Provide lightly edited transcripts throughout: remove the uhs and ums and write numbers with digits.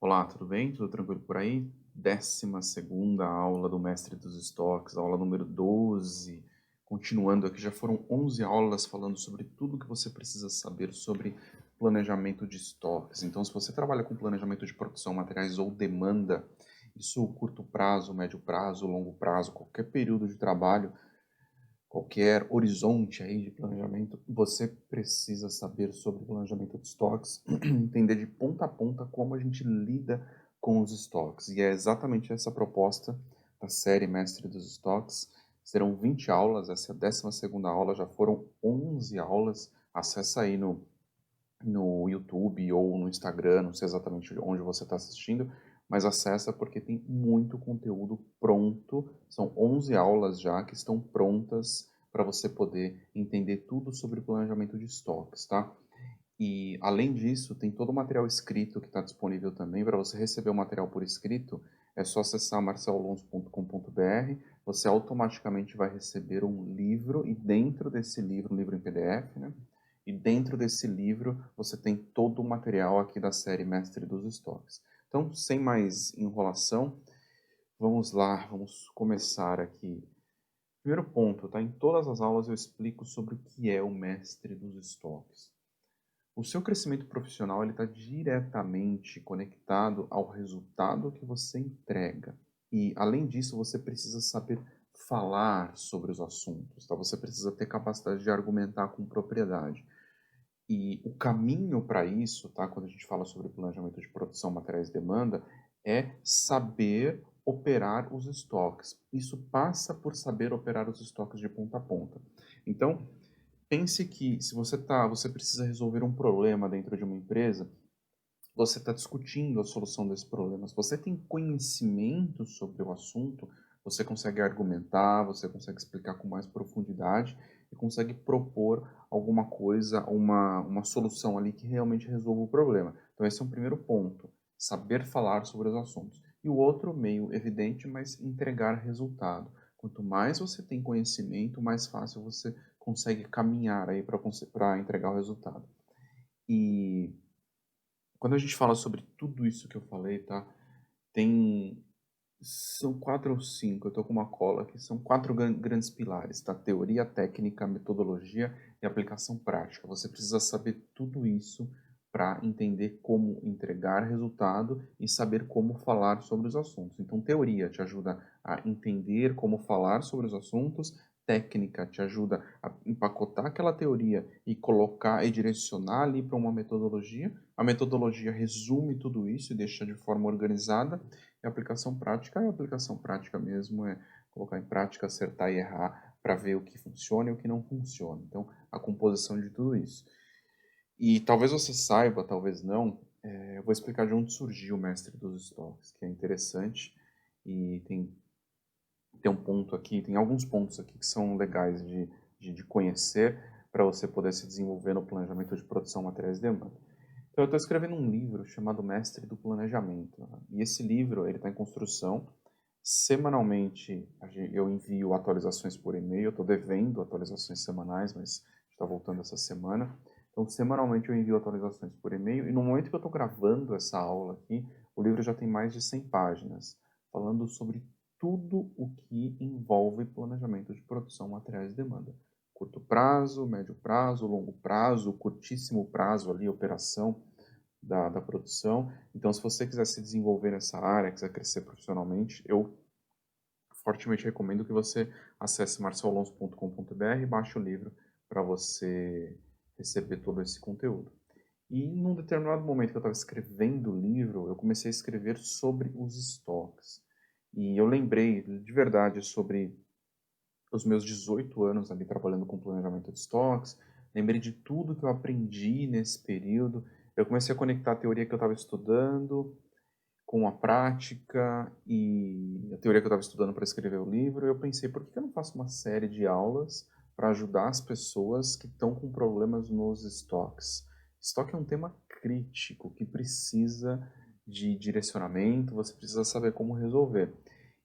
Olá, tudo bem? Tudo tranquilo por aí? 12ª aula do Mestre dos Estoques, aula número 12. Continuando aqui, já foram 11 aulas falando sobre tudo que você precisa saber sobre planejamento de estoques. Então, se você trabalha com planejamento de produção, materiais ou demanda, isso curto prazo, médio prazo, longo prazo, qualquer período de trabalho, qualquer horizonte aí de planejamento, você precisa saber sobre planejamento de estoques, entender de ponta a ponta como a gente lida com os estoques. E é exatamente essa a proposta da série Mestre dos Estoques. Serão 20 aulas, essa é a 12ª aula, já foram 11 aulas. Acessa aí no YouTube ou no Instagram, não sei exatamente onde você está assistindo, mas acessa porque tem muito conteúdo pronto. São 11 aulas já que estão prontas para você poder entender tudo sobre planejamento de estoques, tá? E além disso, tem todo o material escrito que está disponível também. Para você receber o material por escrito, é só acessar marcelolonso.com.br. Você automaticamente vai receber um livro, e dentro desse livro, um livro em PDF, né? E dentro desse livro você tem todo o material aqui da série Mestre dos Estoques. Então, sem mais enrolação, vamos lá, vamos começar aqui. Primeiro ponto, tá? Em todas as aulas eu explico sobre o que é o Mestre dos Estoques. O seu crescimento profissional está diretamente conectado ao resultado que você entrega. E, além disso, você precisa saber falar sobre os assuntos, tá? Você precisa ter capacidade de argumentar com propriedade. E o caminho para isso, tá? Quando a gente fala sobre planejamento de produção, materiais e demanda, é saber operar os estoques. Isso passa por saber operar os estoques de ponta a ponta. Então, pense que se você precisa resolver um problema dentro de uma empresa, você está discutindo a solução desse problema. Se você tem conhecimento sobre o assunto, você consegue argumentar, você consegue explicar com mais profundidade e consegue propor alguma coisa, uma solução ali que realmente resolva o problema. Então esse é um primeiro ponto, saber falar sobre os assuntos. E o outro, meio evidente, mas entregar resultado. Quanto mais você tem conhecimento, mais fácil você consegue caminhar aí para entregar o resultado. E quando a gente fala sobre tudo isso que eu falei, tá? Tem são 4 ou 5, eu tô com uma cola aqui, são 4 grandes pilares, tá? Teoria, técnica, metodologia e aplicação prática. Você precisa saber tudo isso para entender como entregar resultado e saber como falar sobre os assuntos. Então, teoria te ajuda a entender como falar sobre os assuntos, técnica te ajuda a empacotar aquela teoria e colocar e direcionar ali para uma metodologia. A metodologia resume tudo isso e deixa de forma organizada. E a aplicação prática é a aplicação prática mesmo, é colocar em prática, acertar e errar para ver o que funciona e o que não funciona. Então, a composição de tudo isso. E talvez você saiba, talvez não, eu vou explicar de onde surgiu o Mestre dos Estoques, que é interessante e tem um ponto aqui, tem alguns pontos aqui que são legais de conhecer para você poder se desenvolver no planejamento de produção, materiais e demanda. Então, eu estou escrevendo um livro chamado Mestre do Planejamento, né? E esse livro ele está em construção. Semanalmente eu envio atualizações por e-mail. Eu estou devendo atualizações semanais, mas está voltando essa semana. Então, semanalmente eu envio atualizações por e-mail. E no momento que eu estou gravando essa aula aqui, o livro já tem mais de 100 páginas, falando sobre tudo o que envolve planejamento de produção, materiais e demanda. Curto prazo, médio prazo, longo prazo, curtíssimo prazo ali, operação da produção. Então, se você quiser se desenvolver nessa área, quiser crescer profissionalmente, eu fortemente recomendo que você acesse marcelalonso.com.br e baixe o livro para você receber todo esse conteúdo. E num determinado momento que eu estava escrevendo o livro, eu comecei a escrever sobre os estoques. E eu lembrei de verdade sobre os meus 18 anos ali trabalhando com planejamento de estoques, lembrei de tudo que eu aprendi nesse período. Eu comecei a conectar a teoria que eu estava estudando com a prática e a teoria que eu estava estudando para escrever o livro. Eu pensei, por que eu não faço uma série de aulas para ajudar as pessoas que estão com problemas nos estoques? Estoque é um tema crítico que precisa de direcionamento, você precisa saber como resolver.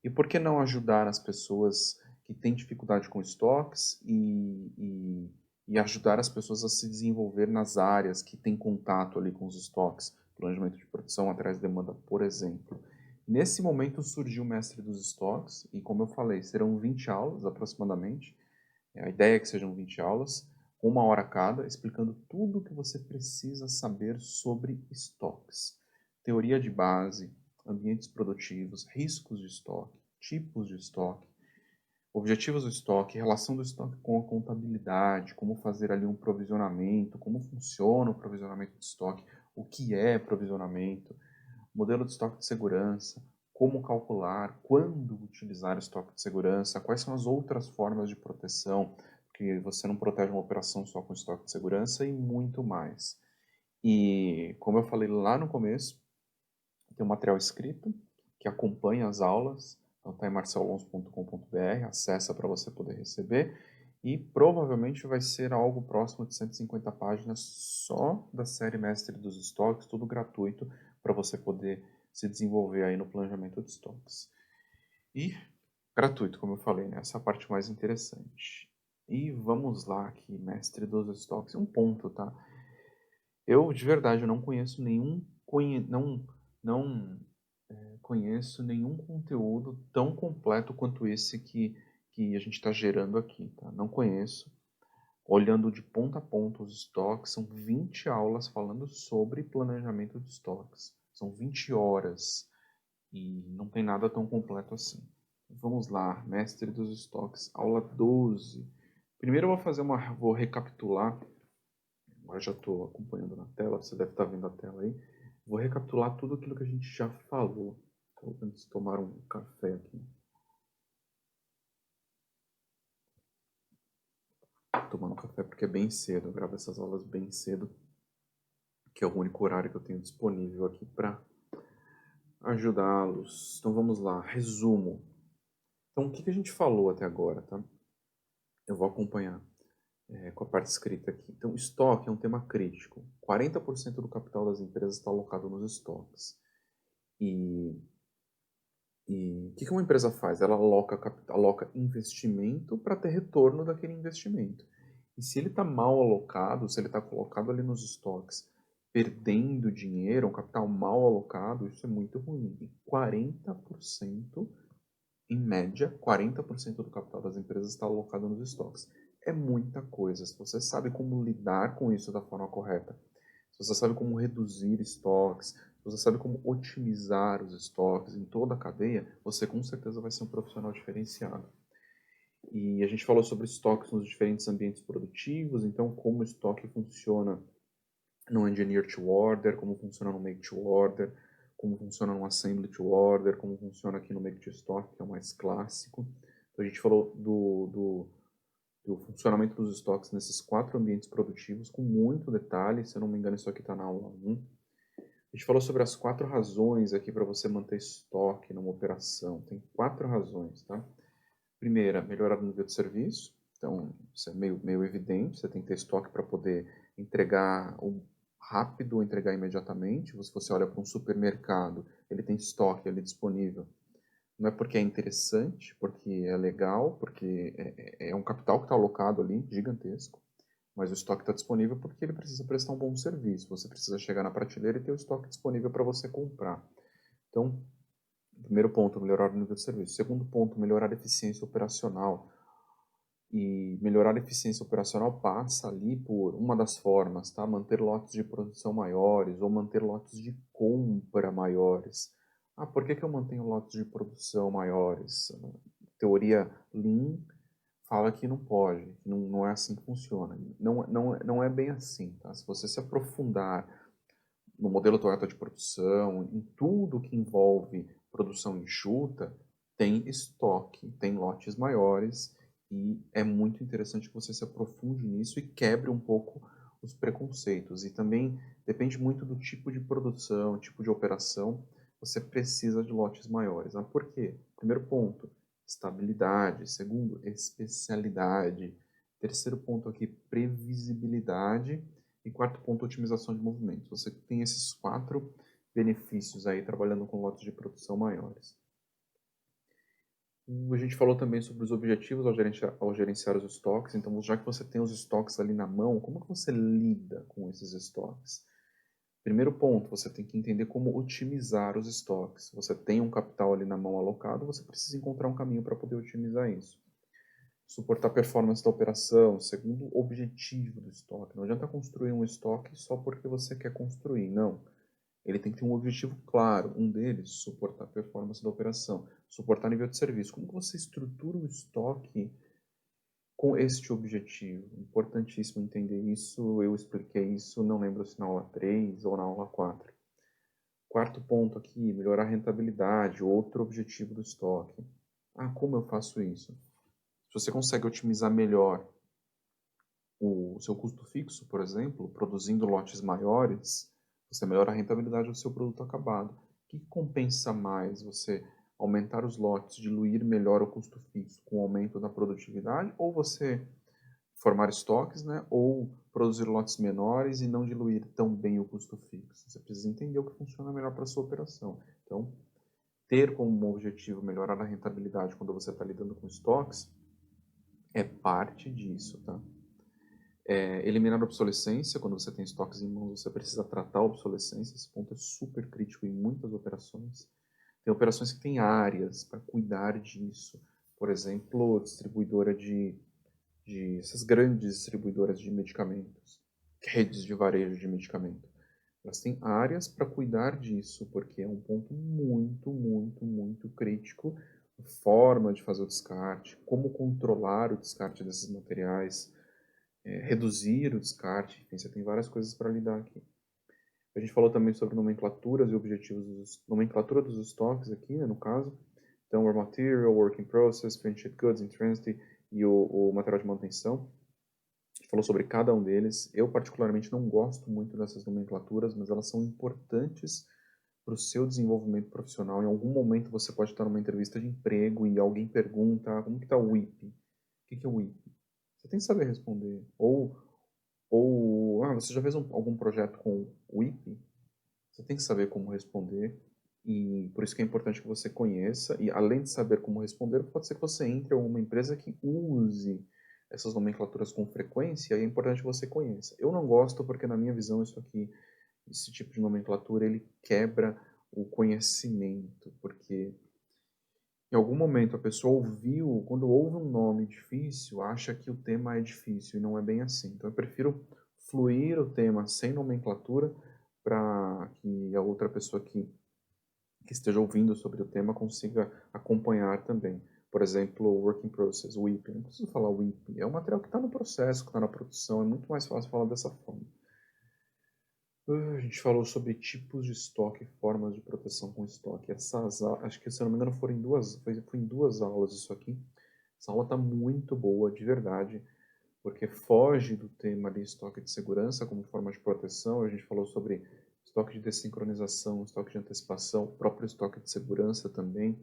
E por que não ajudar as pessoas que têm dificuldade com estoques e ajudar as pessoas a se desenvolver nas áreas que têm contato ali com os estoques? planejamento de produção, atrás de demanda, por exemplo. Nesse momento surgiu o Mestre dos Estoques, e como eu falei, serão 20 aulas aproximadamente. A ideia é que sejam 20 aulas, 1 hora cada, explicando tudo o que você precisa saber sobre estoques. Teoria de base, ambientes produtivos, riscos de estoque, tipos de estoque, objetivos do estoque, relação do estoque com a contabilidade, como fazer ali um provisionamento, como funciona o provisionamento de estoque, o que é provisionamento, modelo de estoque de segurança, como calcular, quando utilizar o estoque de segurança, quais são as outras formas de proteção, porque você não protege uma operação só com estoque de segurança e muito mais. E, como eu falei lá no começo, tem um material escrito que acompanha as aulas, então está em marcelalonso.com.br, acessa para você poder receber, e provavelmente vai ser algo próximo de 150 páginas só da série Mestre dos Estoques, tudo gratuito para você poder se desenvolver aí no planejamento de estoques. E gratuito, como eu falei, né? Essa é a parte mais interessante. E vamos lá aqui, Mestre dos Estoques, um ponto, tá? Eu, de verdade, não conheço nenhum, não conheço nenhum conteúdo tão completo quanto esse que a gente está gerando aqui, tá? Não conheço. Olhando de ponta a ponta os estoques, são 20 aulas falando sobre planejamento de estoques. São 20 horas e não tem nada tão completo assim. Vamos lá, Mestre dos Estoques, aula 12. Primeiro eu vou recapitular. Agora já estou acompanhando na tela, você deve estar vendo a tela aí. Vou recapitular tudo aquilo que a gente já falou. Então, antes de tomar um café aqui. Tomando café porque é bem cedo, eu gravo essas aulas bem cedo, que é o único horário que eu tenho disponível aqui para ajudá-los. Então vamos lá, resumo. Então o que a gente falou até agora, tá? Eu vou acompanhar com a parte escrita aqui. Então, estoque é um tema crítico. 40% do capital das empresas está alocado nos estoques. E o que uma empresa faz? Ela aloca investimento para ter retorno daquele investimento. E se ele está mal alocado, se ele está colocado ali nos estoques, perdendo dinheiro, um capital mal alocado, isso é muito ruim. E 40%, em média, 40% do capital das empresas está alocado nos estoques. É muita coisa. Se você sabe como lidar com isso da forma correta, se você sabe como reduzir estoques, se você sabe como otimizar os estoques em toda a cadeia, você com certeza vai ser um profissional diferenciado. E a gente falou sobre estoques nos diferentes ambientes produtivos, então como o estoque funciona no Engineer to Order, como funciona no Make to Order, como funciona no Assembly to Order, como funciona aqui no Make to Stock, que é o mais clássico. Então a gente falou do funcionamento dos estoques nesses 4 ambientes produtivos com muito detalhe, se eu não me engano isso aqui está na aula 1. A gente falou sobre as 4 razões aqui para você manter estoque numa operação. Tem 4 razões, tá? Primeira, melhorar o nível de serviço. Então, isso é meio evidente, você tem que ter estoque para poder entregar rápido ou entregar imediatamente. Se você olha para um supermercado, ele tem estoque ali disponível. Não é porque é interessante, porque é legal, porque é um capital que está alocado ali, gigantesco, mas o estoque está disponível porque ele precisa prestar um bom serviço. Você precisa chegar na prateleira e ter o estoque disponível para você comprar. Então, primeiro ponto, melhorar o nível de serviço. Segundo ponto, melhorar a eficiência operacional. E melhorar a eficiência operacional passa ali por uma das formas, tá? Manter lotes de produção maiores ou manter lotes de compra maiores. Ah, por que eu mantenho lotes de produção maiores? Teoria Lean fala que não pode, que não é assim que funciona. Não é bem assim, tá? Se você se aprofundar no modelo Toyota de produção, em tudo que envolve produção enxuta, tem estoque, tem lotes maiores e é muito interessante que você se aprofunde nisso e quebre um pouco os preconceitos. E também depende muito do tipo de produção, tipo de operação, você precisa de lotes maiores. Mas por quê? Primeiro ponto, estabilidade. Segundo, especialidade. Terceiro ponto aqui, previsibilidade. E quarto ponto, otimização de movimentos. Você tem esses 4 benefícios aí trabalhando com lotes de produção maiores. A gente falou também sobre os objetivos ao gerenciar os estoques. Então, já que você tem os estoques ali na mão, como que você lida com esses estoques? Primeiro ponto, você tem que entender como otimizar os estoques. Você tem um capital ali na mão alocado, você precisa encontrar um caminho para poder otimizar isso. Suportar a performance da operação, segundo objetivo do estoque. Não adianta construir um estoque só porque você quer construir, não. Ele tem que ter um objetivo claro. Um deles, suportar a performance da operação, suportar nível de serviço. Como que você estrutura o estoque com este objetivo? Importantíssimo entender isso. Eu expliquei isso, não lembro se na aula 3 ou na aula 4. Quarto ponto aqui, melhorar a rentabilidade, outro objetivo do estoque. Ah, como eu faço isso? Se você consegue otimizar melhor o seu custo fixo, por exemplo, produzindo lotes maiores, você melhora a rentabilidade do seu produto acabado. O que compensa mais? Você aumentar os lotes, diluir melhor o custo fixo com o aumento da produtividade, ou você formar estoques, né, ou produzir lotes menores e não diluir tão bem o custo fixo? Você precisa entender o que funciona melhor para a sua operação. Então, ter como objetivo melhorar a rentabilidade quando você está lidando com estoques é parte disso, tá? Eliminar a obsolescência, quando você tem estoques em mãos, você precisa tratar a obsolescência, esse ponto é super crítico em muitas operações. Tem operações que têm áreas para cuidar disso, por exemplo, distribuidora de essas grandes distribuidoras de medicamentos, redes de varejo de medicamento. Elas têm áreas para cuidar disso, porque é um ponto muito, muito, muito crítico, a forma de fazer o descarte, como controlar o descarte desses materiais, reduzir o descarte, enfim, você tem várias coisas para lidar aqui. A gente falou também sobre nomenclaturas e objetivos, nomenclatura dos estoques aqui, né, no caso. Então, raw material, work in process, finished goods, in transit e o material de manutenção. A gente falou sobre cada um deles. Eu, particularmente, não gosto muito dessas nomenclaturas, mas elas são importantes para o seu desenvolvimento profissional. Em algum momento você pode estar numa entrevista de emprego e alguém pergunta, como que está o WIP? O que é o WIP? Você tem que saber responder. Você já fez algum projeto com o WIP? Você tem que saber como responder, e por isso que é importante que você conheça, e além de saber como responder, pode ser que você entre em uma empresa que use essas nomenclaturas com frequência, e é importante que você conheça. Eu não gosto porque, na minha visão, esse tipo de nomenclatura, ele quebra o conhecimento, porque em algum momento a pessoa ouviu, quando ouve um nome difícil, acha que o tema é difícil, e não é bem assim. Então eu prefiro fluir o tema sem nomenclatura para que a outra pessoa que esteja ouvindo sobre o tema consiga acompanhar também. Por exemplo, o Work in Process, o WIP. Não preciso falar WIP, é um material que está no processo, que está na produção, é muito mais fácil falar dessa forma. A gente falou sobre tipos de estoque, formas de proteção com estoque. Acho que, se eu não me engano, foi em duas aulas isso aqui. Essa aula está muito boa, de verdade, porque foge do tema de estoque de segurança como forma de proteção. A gente falou sobre estoque de dessincronização, estoque de antecipação, próprio estoque de segurança também,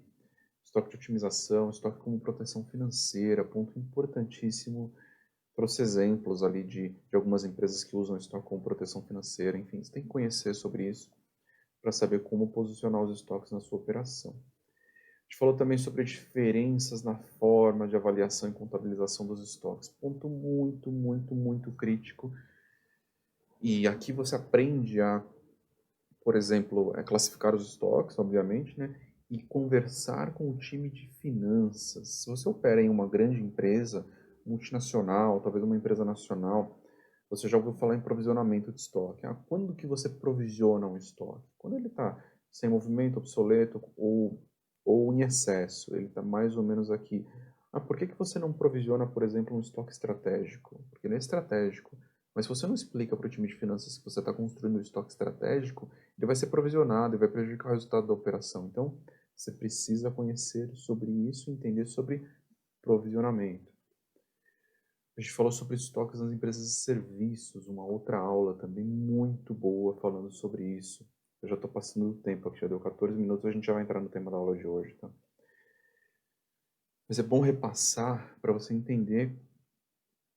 estoque de otimização, estoque como proteção financeira, ponto importantíssimo. Trouxe exemplos ali de algumas empresas que usam estoque como proteção financeira, enfim, você tem que conhecer sobre isso para saber como posicionar os estoques na sua operação. A gente falou também sobre diferenças na forma de avaliação e contabilização dos estoques. Ponto muito, muito, muito crítico. E aqui você aprende a, por exemplo, classificar os estoques, obviamente, né? E conversar com o time de finanças. Se você opera em uma grande empresa, multinacional, talvez uma empresa nacional, você já ouviu falar em provisionamento de estoque. Quando que você provisiona um estoque? Quando ele está sem movimento, obsoleto ou em excesso. Ele está mais ou menos aqui. Por que você não provisiona, por exemplo, um estoque estratégico? Porque ele é estratégico. Mas se você não explica para o time de finanças que você está construindo um estoque estratégico, ele vai ser provisionado e vai prejudicar o resultado da operação. Então, você precisa conhecer sobre isso e entender sobre provisionamento. A gente falou sobre estoques nas empresas de serviços, uma outra aula também muito boa falando sobre isso. Eu já estou passando do tempo aqui, já deu 14 minutos, a gente já vai entrar no tema da aula de hoje, tá? Mas é bom repassar para você entender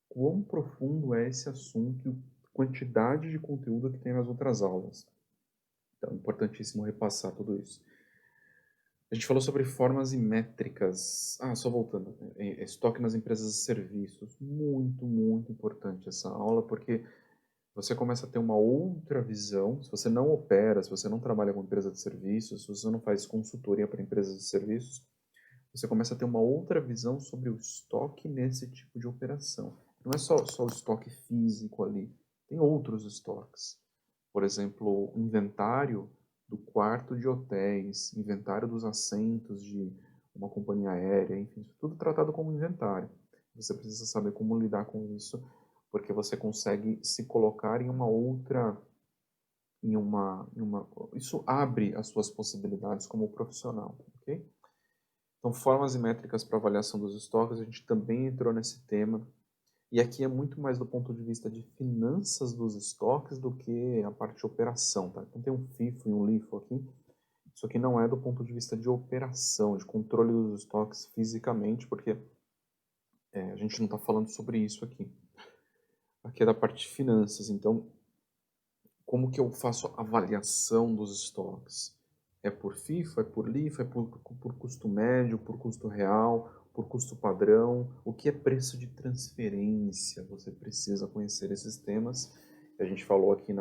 quão profundo é esse assunto e a quantidade de conteúdo que tem nas outras aulas. Então, é importantíssimo repassar tudo isso. A gente falou sobre formas e métricas. Só voltando. Estoque nas empresas de serviços. Muito, muito importante essa aula, porque você começa a ter uma outra visão. Se você não opera, se você não trabalha com empresa de serviços, se você não faz consultoria para empresas de serviços, você começa a ter uma outra visão sobre o estoque nesse tipo de operação. Não é só o estoque físico ali, tem outros estoques. Por exemplo, inventário do quarto de hotéis, inventário dos assentos de uma companhia aérea, enfim, tudo tratado como inventário. Você precisa saber como lidar com isso, porque você consegue se colocar em uma outra, isso abre as suas possibilidades como profissional, ok? Então, formas e métricas para avaliação dos estoques, a gente também entrou nesse tema. E aqui é muito mais do ponto de vista de finanças dos estoques do que a parte de operação, tá? Então tem um FIFO e um LIFO aqui. Isso aqui não é do ponto de vista de operação, de controle dos estoques fisicamente, porque a gente não está falando sobre isso aqui. Aqui é da parte de finanças. Então, como que eu faço a avaliação dos estoques? É por FIFO, é por LIFO, é por custo médio, por custo real, por custo padrão? O que é preço de transferência? Você precisa conhecer esses temas. A gente falou aqui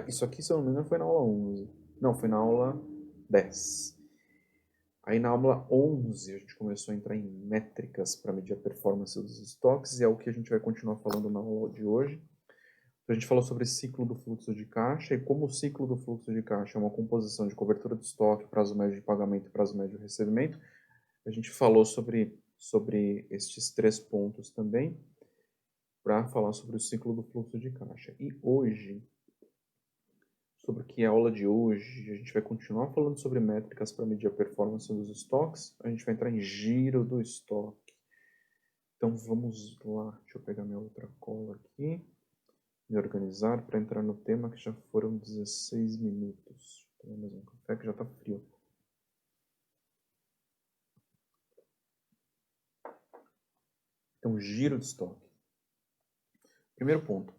isso aqui, se eu não me engano, foi na aula 11. Não, foi na aula 10. Aí na aula 11 a gente começou a entrar em métricas para medir a performance dos estoques, e é o que a gente vai continuar falando na aula de hoje. A gente falou sobre ciclo do fluxo de caixa, e como o ciclo do fluxo de caixa é uma composição de cobertura de estoque, prazo médio de pagamento e prazo médio de recebimento, a gente falou sobre estes 3 pontos também, para falar sobre o ciclo do fluxo de caixa. E hoje, sobre o que é a aula de hoje, a gente vai continuar falando sobre métricas para medir a performance dos estoques, a gente vai entrar em giro do estoque. Então vamos lá, deixa eu pegar minha outra cola aqui. Me organizar para entrar no tema, que já foram 16 minutos. Tomar mais um café que já está frio. Então, giro de estoque. Primeiro ponto.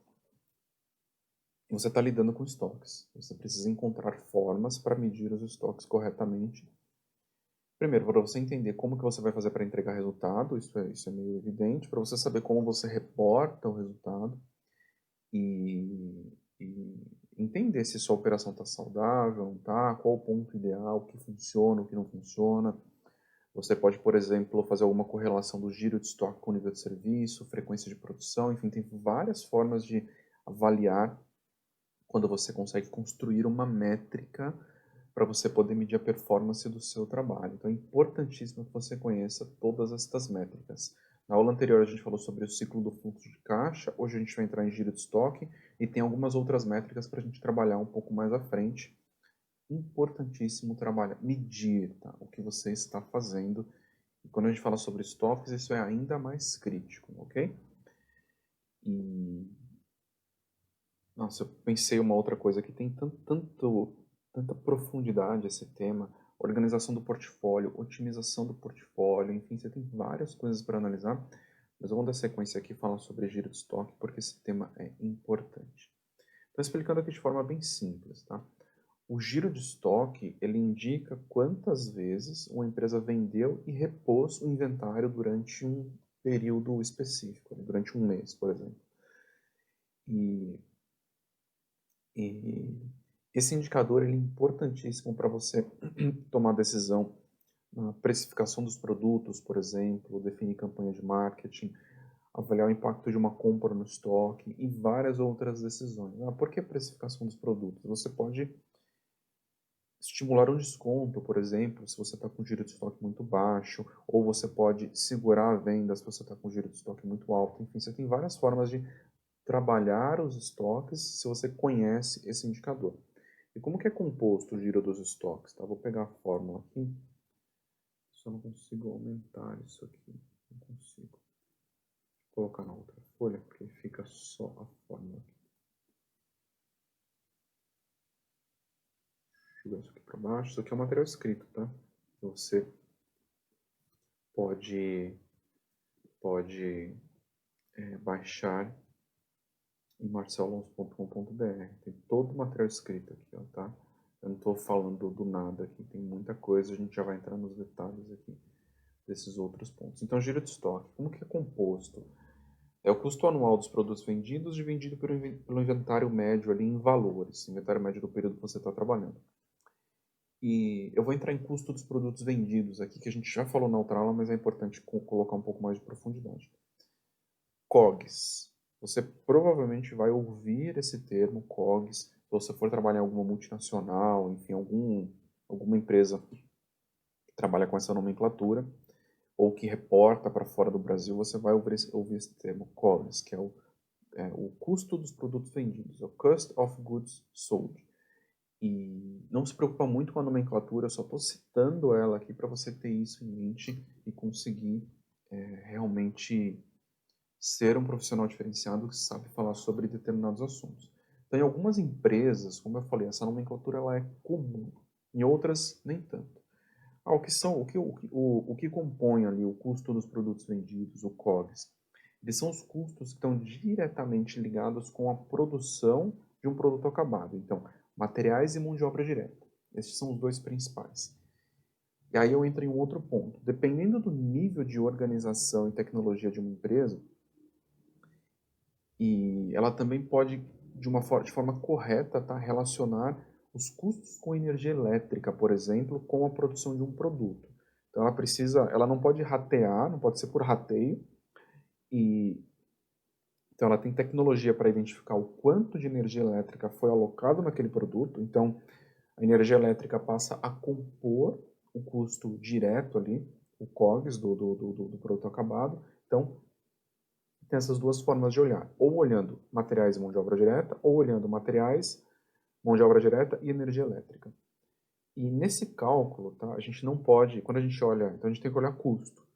Você está lidando com estoques. Você precisa encontrar formas para medir os estoques corretamente. Primeiro, para você entender como que você vai fazer para entregar resultado, isso é meio evidente, para você saber como você reporta o resultado e entender se sua operação está saudável, não está, qual o ponto ideal, o que funciona, o que não funciona. Você pode, por exemplo, fazer alguma correlação do giro de estoque com o nível de serviço, frequência de produção, enfim, tem várias formas de avaliar quando você consegue construir uma métrica para você poder medir a performance do seu trabalho. Então é importantíssimo que você conheça todas estas métricas. Na aula anterior a gente falou sobre o ciclo do fluxo de caixa, hoje a gente vai entrar em giro de estoque e tem algumas outras métricas para a gente trabalhar um pouco mais à frente. Importantíssimo trabalhar, medir, tá? O que você está fazendo. E quando a gente fala sobre estoques, isso é ainda mais crítico, ok? E nossa, eu pensei uma outra coisa que tem tanta profundidade esse tema, organização do portfólio, otimização do portfólio, enfim, você tem várias coisas para analisar, mas eu vou dar sequência aqui e falar sobre giro de estoque, porque esse tema é importante. Estou explicando aqui de forma bem simples, tá? O giro de estoque, ele indica quantas vezes uma empresa vendeu e repôs o inventário durante um período específico, durante um mês, por exemplo. E esse indicador ele é importantíssimo para você tomar decisão na precificação dos produtos, por exemplo, definir campanha de marketing, avaliar o impacto de uma compra no estoque e várias outras decisões. Por que precificação dos produtos? Você pode estimular um desconto, por exemplo, se você está com giro de estoque muito baixo, ou você pode segurar a venda se você está com giro de estoque muito alto. Enfim, você tem várias formas de trabalhar os estoques se você conhece esse indicador. E como que é composto o giro dos estoques? Tá? Vou pegar a fórmula aqui. Só não consigo aumentar isso aqui. Não consigo. Vou colocar na outra folha, porque fica só a fórmula aqui. Jogar isso aqui para baixo. Isso aqui é um material escrito, tá? Você pode baixar em marcelalonso.com.br. Tem todo o material escrito aqui, ó, tá? Eu não estou falando do nada aqui, tem muita coisa, a gente já vai entrar nos detalhes aqui desses outros pontos. Então, giro de estoque, como que é composto? É o custo anual dos produtos vendidos dividido pelo inventário médio ali em valores, inventário médio do período que você está trabalhando. E eu vou entrar em custo dos produtos vendidos aqui, que a gente já falou na outra aula, mas é importante colocar um pouco mais de profundidade. COGS. Você provavelmente vai ouvir esse termo, COGS, se você for trabalhar em alguma multinacional, enfim, alguma empresa que trabalha com essa nomenclatura, ou que reporta para fora do Brasil, você vai ouvir esse termo, COGS, que é o custo dos produtos vendidos, o Cost of Goods Sold. E não se preocupa muito com a nomenclatura, eu só estou citando ela aqui para você ter isso em mente e conseguir realmente ser um profissional diferenciado que sabe falar sobre determinados assuntos. Então, em algumas empresas, como eu falei, essa nomenclatura ela é comum, em outras nem tanto. O que compõe ali o custo dos produtos vendidos, o COGS? Eles são os custos que estão diretamente ligados com a produção de um produto acabado. Então, materiais e mão de obra direta. Esses são os dois principais. E aí eu entro em um outro ponto. Dependendo do nível de organização e tecnologia de uma empresa, e ela também pode, de forma correta, tá, relacionar os custos com energia elétrica, por exemplo, com a produção de um produto. Então ela não pode ratear, não pode ser por rateio, e então ela tem tecnologia para identificar o quanto de energia elétrica foi alocado naquele produto. Então a energia elétrica passa a compor o custo direto ali, o COGS do produto acabado. Então tem essas duas formas de olhar, ou olhando materiais e mão de obra direta, ou olhando materiais, mão de obra direta e energia elétrica. E nesse cálculo, tá, a gente não pode, quando a gente olha, então a gente tem que olhar custo,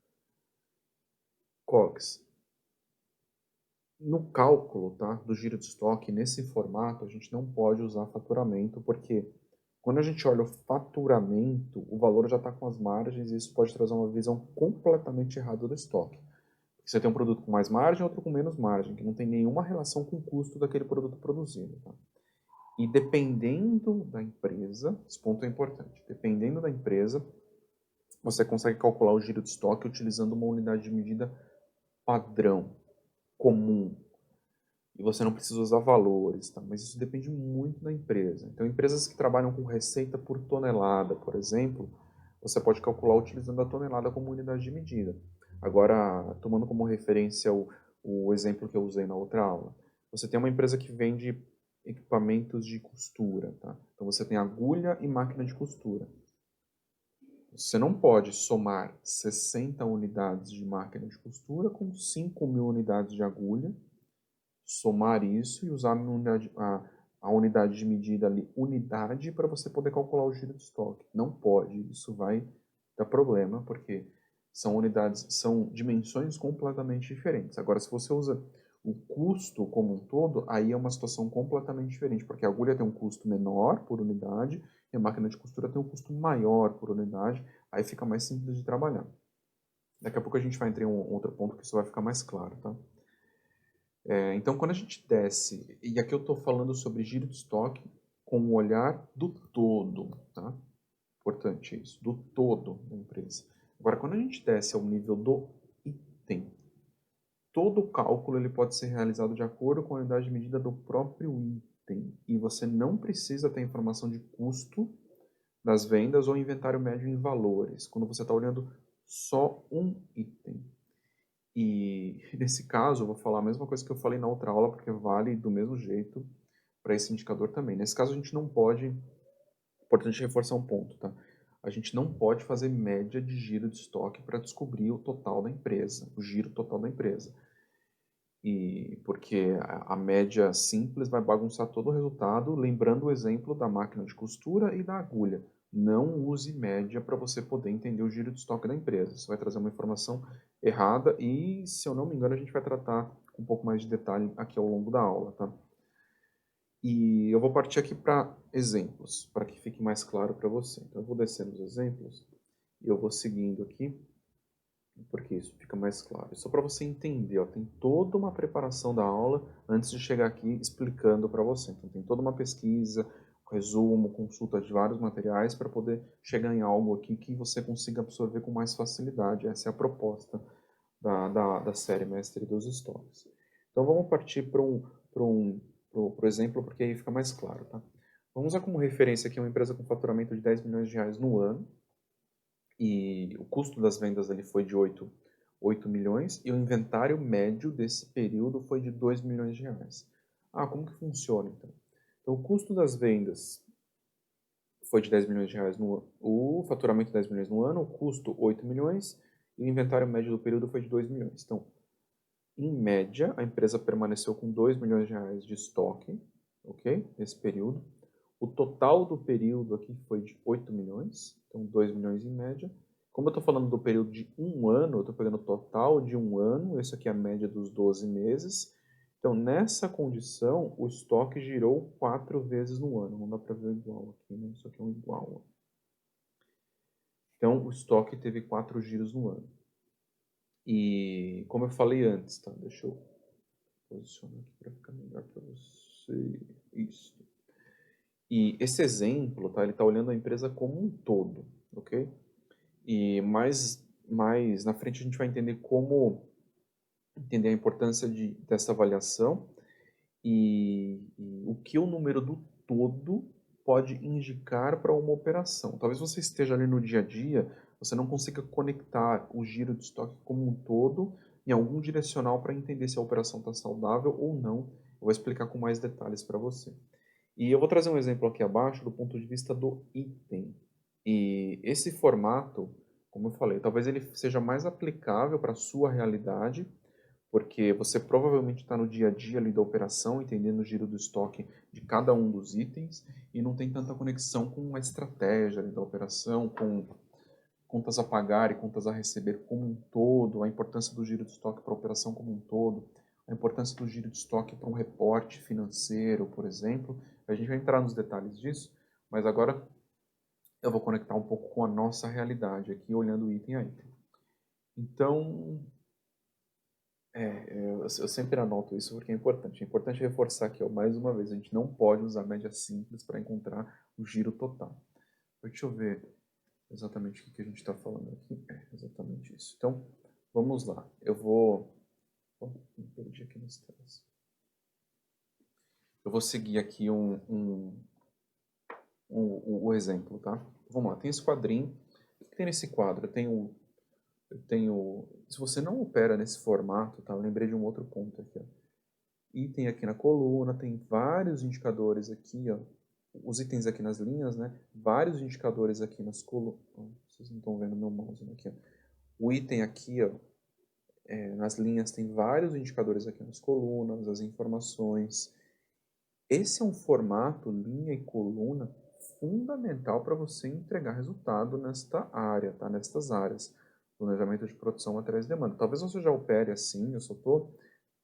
COGS. No cálculo, tá, do giro de estoque, nesse formato, a gente não pode usar faturamento, porque quando a gente olha o faturamento, o valor já está com as margens e isso pode trazer uma visão completamente errada do estoque. Você tem um produto com mais margem, outro com menos margem, que não tem nenhuma relação com o custo daquele produto produzido. Tá? E dependendo da empresa, esse ponto é importante, dependendo da empresa, você consegue calcular o giro de estoque utilizando uma unidade de medida padrão, comum. E você não precisa usar valores, tá? Mas isso depende muito da empresa. Então, empresas que trabalham com receita por tonelada, por exemplo, você pode calcular utilizando a tonelada como unidade de medida. Agora, tomando como referência o exemplo que eu usei na outra aula, você tem uma empresa que vende equipamentos de costura, tá? Então você tem agulha e máquina de costura. Você não pode somar 60 unidades de máquina de costura com 5.000 unidades de agulha, somar isso e usar a unidade de medida ali, unidade, para você poder calcular o giro de estoque. Não pode, isso vai dar problema, porque são dimensões completamente diferentes. Agora, se você usa o custo como um todo, aí é uma situação completamente diferente, porque a agulha tem um custo menor por unidade e a máquina de costura tem um custo maior por unidade, aí fica mais simples de trabalhar. Daqui a pouco a gente vai entrar em um outro ponto que isso vai ficar mais claro, tá? Então, quando a gente desce, e aqui eu estou falando sobre giro de estoque com o olhar do todo, tá? Importante isso, do todo da empresa. Agora, quando a gente desce ao nível do item, todo o cálculo ele pode ser realizado de acordo com a unidade de medida do próprio item. E você não precisa ter informação de custo das vendas ou inventário médio em valores, quando você está olhando só um item. E nesse caso, eu vou falar a mesma coisa que eu falei na outra aula, porque vale do mesmo jeito para esse indicador também. Nesse caso, a gente não pode, importante reforçar um ponto, tá? A gente não pode fazer média de giro de estoque para descobrir o total da empresa, o giro total da empresa. E porque a média simples vai bagunçar todo o resultado, lembrando o exemplo da máquina de costura e da agulha. Não use média para você poder entender o giro de estoque da empresa. Isso vai trazer uma informação errada e, se eu não me engano, a gente vai tratar com um pouco mais de detalhe aqui ao longo da aula, tá? E eu vou partir aqui para exemplos, para que fique mais claro para você. Então, eu vou descer nos exemplos e eu vou seguindo aqui, porque isso fica mais claro. Só para você entender, ó, tem toda uma preparação da aula antes de chegar aqui explicando para você. Então, tem toda uma pesquisa, resumo, consulta de vários materiais para poder chegar em algo aqui que você consiga absorver com mais facilidade. Essa é a proposta da série Mestre dos Estoques. Então vamos partir pro exemplo, porque aí fica mais claro, tá? Vamos usar como referência aqui uma empresa com faturamento de 10 milhões de reais no ano, e o custo das vendas ali foi de 8 milhões, e o inventário médio desse período foi de 2 milhões de reais. Ah, como que funciona então? Então o custo das vendas foi de 10 milhões de reais no ano, o faturamento de 10 milhões no ano, o custo 8 milhões, e o inventário médio do período foi de 2 milhões. Então, em média, a empresa permaneceu com 2 milhões de reais de estoque, ok? Nesse período. O total do período aqui foi de 8 milhões, então 2 milhões em média. Como eu estou falando do período de um ano, eu estou pegando o total de um ano, isso aqui é a média dos 12 meses. Então, nessa condição, o estoque girou 4 vezes no ano. Não dá para ver o igual aqui, né? Isso aqui é um igual. Então, o estoque teve 4 giros no ano. E, como eu falei antes, tá? Deixa eu posicionar aqui para ficar melhor para você. Isso. E esse exemplo, tá? Ele está olhando a empresa como um todo, ok? E mais na frente a gente vai entender como entender a importância dessa avaliação e o que o número do todo pode indicar para uma operação. Talvez você esteja ali no dia a dia, você não consiga conectar o giro de estoque como um todo em algum direcional para entender se a operação está saudável ou não. Eu vou explicar com mais detalhes para você. E eu vou trazer um exemplo aqui abaixo do ponto de vista do item. E esse formato, como eu falei, talvez ele seja mais aplicável para a sua realidade, porque você provavelmente está no dia a dia ali da operação, entendendo o giro do estoque de cada um dos itens, e não tem tanta conexão com a estratégia ali da operação, com contas a pagar e contas a receber como um todo, a importância do giro de estoque para a operação como um todo, a importância do giro de estoque para um reporte financeiro, por exemplo. A gente vai entrar nos detalhes disso, mas agora eu vou conectar um pouco com a nossa realidade aqui, olhando item a item. Então, eu sempre anoto isso porque é importante. É importante reforçar aqui, ó, mais uma vez, a gente não pode usar média simples para encontrar o giro total. Deixa eu ver exatamente o que a gente está falando aqui. É exatamente isso. Então, vamos lá. Eu vou... Oh, me perdi aqui nas telas. Eu vou seguir aqui o exemplo, tá? Vamos lá. Tem esse quadrinho. O que tem nesse quadro? Se você não opera nesse formato, tá? Eu lembrei de um outro ponto aqui, ó. Item aqui na coluna, tem vários indicadores aqui, ó. Os itens aqui nas linhas, né? Vários indicadores aqui nas colunas. Vocês não estão vendo meu mouse aqui, ó. O item aqui, ó, nas linhas tem vários indicadores aqui nas colunas, as informações. Esse é um formato, linha e coluna, fundamental para você entregar resultado nesta área, tá? Nestas áreas. Planejamento de produção, materiais e demanda. Talvez você já opere assim, eu só estou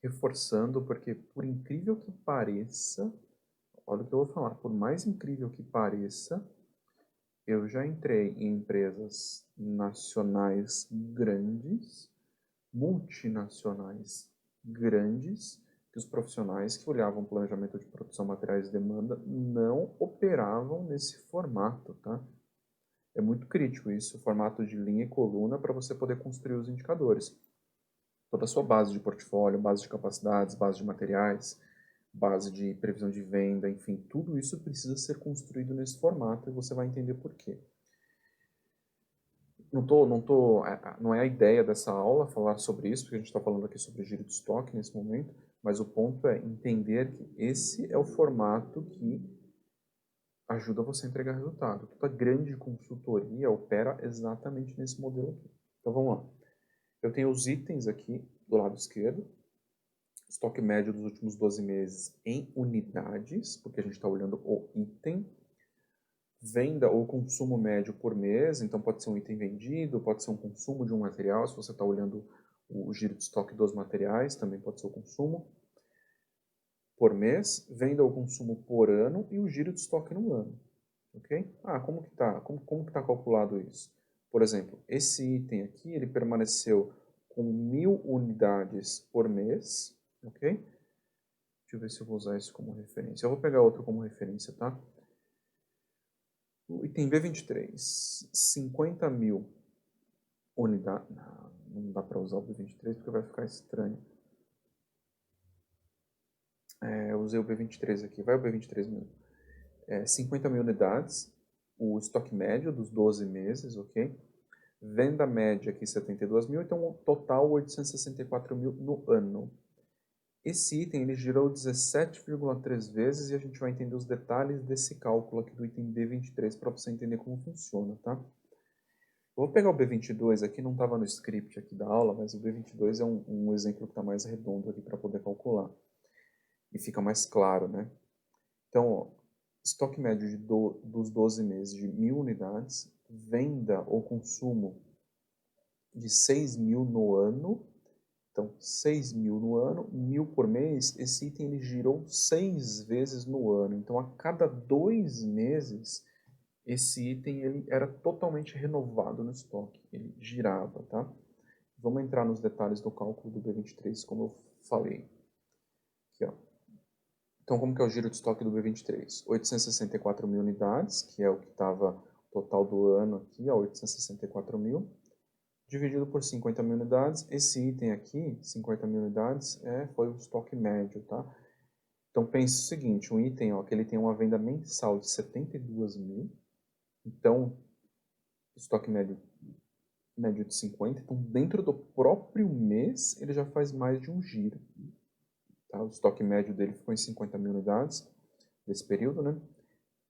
reforçando, porque por incrível que pareça, olha o que eu vou falar, por mais incrível que pareça, eu já entrei em empresas nacionais grandes, multinacionais grandes, que os profissionais que olhavam planejamento de produção, materiais e demanda não operavam nesse formato, tá? É muito crítico isso, o formato de linha e coluna para você poder construir os indicadores. Toda a sua base de portfólio, base de capacidades, base de materiais, base de previsão de venda, enfim, tudo isso precisa ser construído nesse formato e você vai entender por quê. Não é a ideia dessa aula falar sobre isso, porque a gente está falando aqui sobre giro de estoque nesse momento, mas o ponto é entender que esse é o formato que ajuda você a entregar resultado. Toda grande consultoria opera exatamente nesse modelo aqui. Então vamos lá. Eu tenho os itens aqui do lado esquerdo, estoque médio dos últimos 12 meses em unidades, porque a gente está olhando o item, venda ou consumo médio por mês, então pode ser um item vendido, pode ser um consumo de um material, se você está olhando o giro de estoque dos materiais, também pode ser o consumo por mês, venda ou consumo por ano e o giro de estoque no ano, ok? Como que está calculado isso? Por exemplo, esse item aqui, ele permaneceu com 1.000 unidades por mês, ok? Deixa eu ver se eu vou usar isso como referência. Eu vou pegar outro como referência, tá? O item B23, 50 mil unidades. Não dá para usar o B23 porque vai ficar estranho. Eu usei o B23 aqui, vai o B23 mesmo. 50 mil unidades, o estoque médio dos 12 meses, ok? Venda média aqui 72 mil, então um total 864 mil no ano. Esse item ele girou 17,3 vezes e a gente vai entender os detalhes desse cálculo aqui do item B23 para você entender como funciona, tá? Eu vou pegar o B22 aqui, não estava no script aqui da aula, mas o B22 é um exemplo que está mais redondo aqui para poder calcular. E fica mais claro, né? Então, ó, estoque médio dos 12 meses de 1.000 unidades, venda ou consumo de 6 mil no ano. Então, 6 mil no ano, 1.000 por mês, esse item ele girou 6 vezes no ano. Então, a cada 2 meses, esse item ele era totalmente renovado no estoque, ele girava, tá? Vamos entrar nos detalhes do cálculo do B23, como eu falei. Aqui, ó. Então, como que é o giro de estoque do B23? 864 mil unidades, que é o que estava total do ano aqui, ó, 864 mil, dividido por 50 mil unidades. Esse item aqui, 50 mil unidades, foi o estoque médio, tá? Então, pense o seguinte, um item, ó, que ele tem uma venda mensal de 72 mil, então, estoque médio de 50, então dentro do próprio mês ele já faz mais de um giro. Tá? O estoque médio dele ficou em 50 mil unidades desse período, né?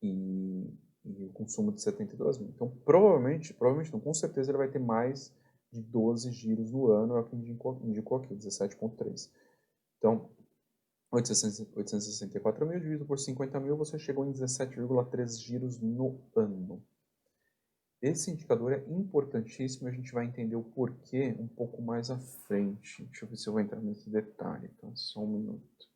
E o consumo de 72 mil. Então, provavelmente não, com certeza ele vai ter mais de 12 giros no ano, é o que indicou aqui, 17,3. Então, 864 mil dividido por 50 mil, você chegou em 17,3 giros no ano. Esse indicador é importantíssimo, a gente vai entender o porquê um pouco mais à frente. Deixa eu ver se eu vou entrar nesse detalhe, tá? Só um minuto.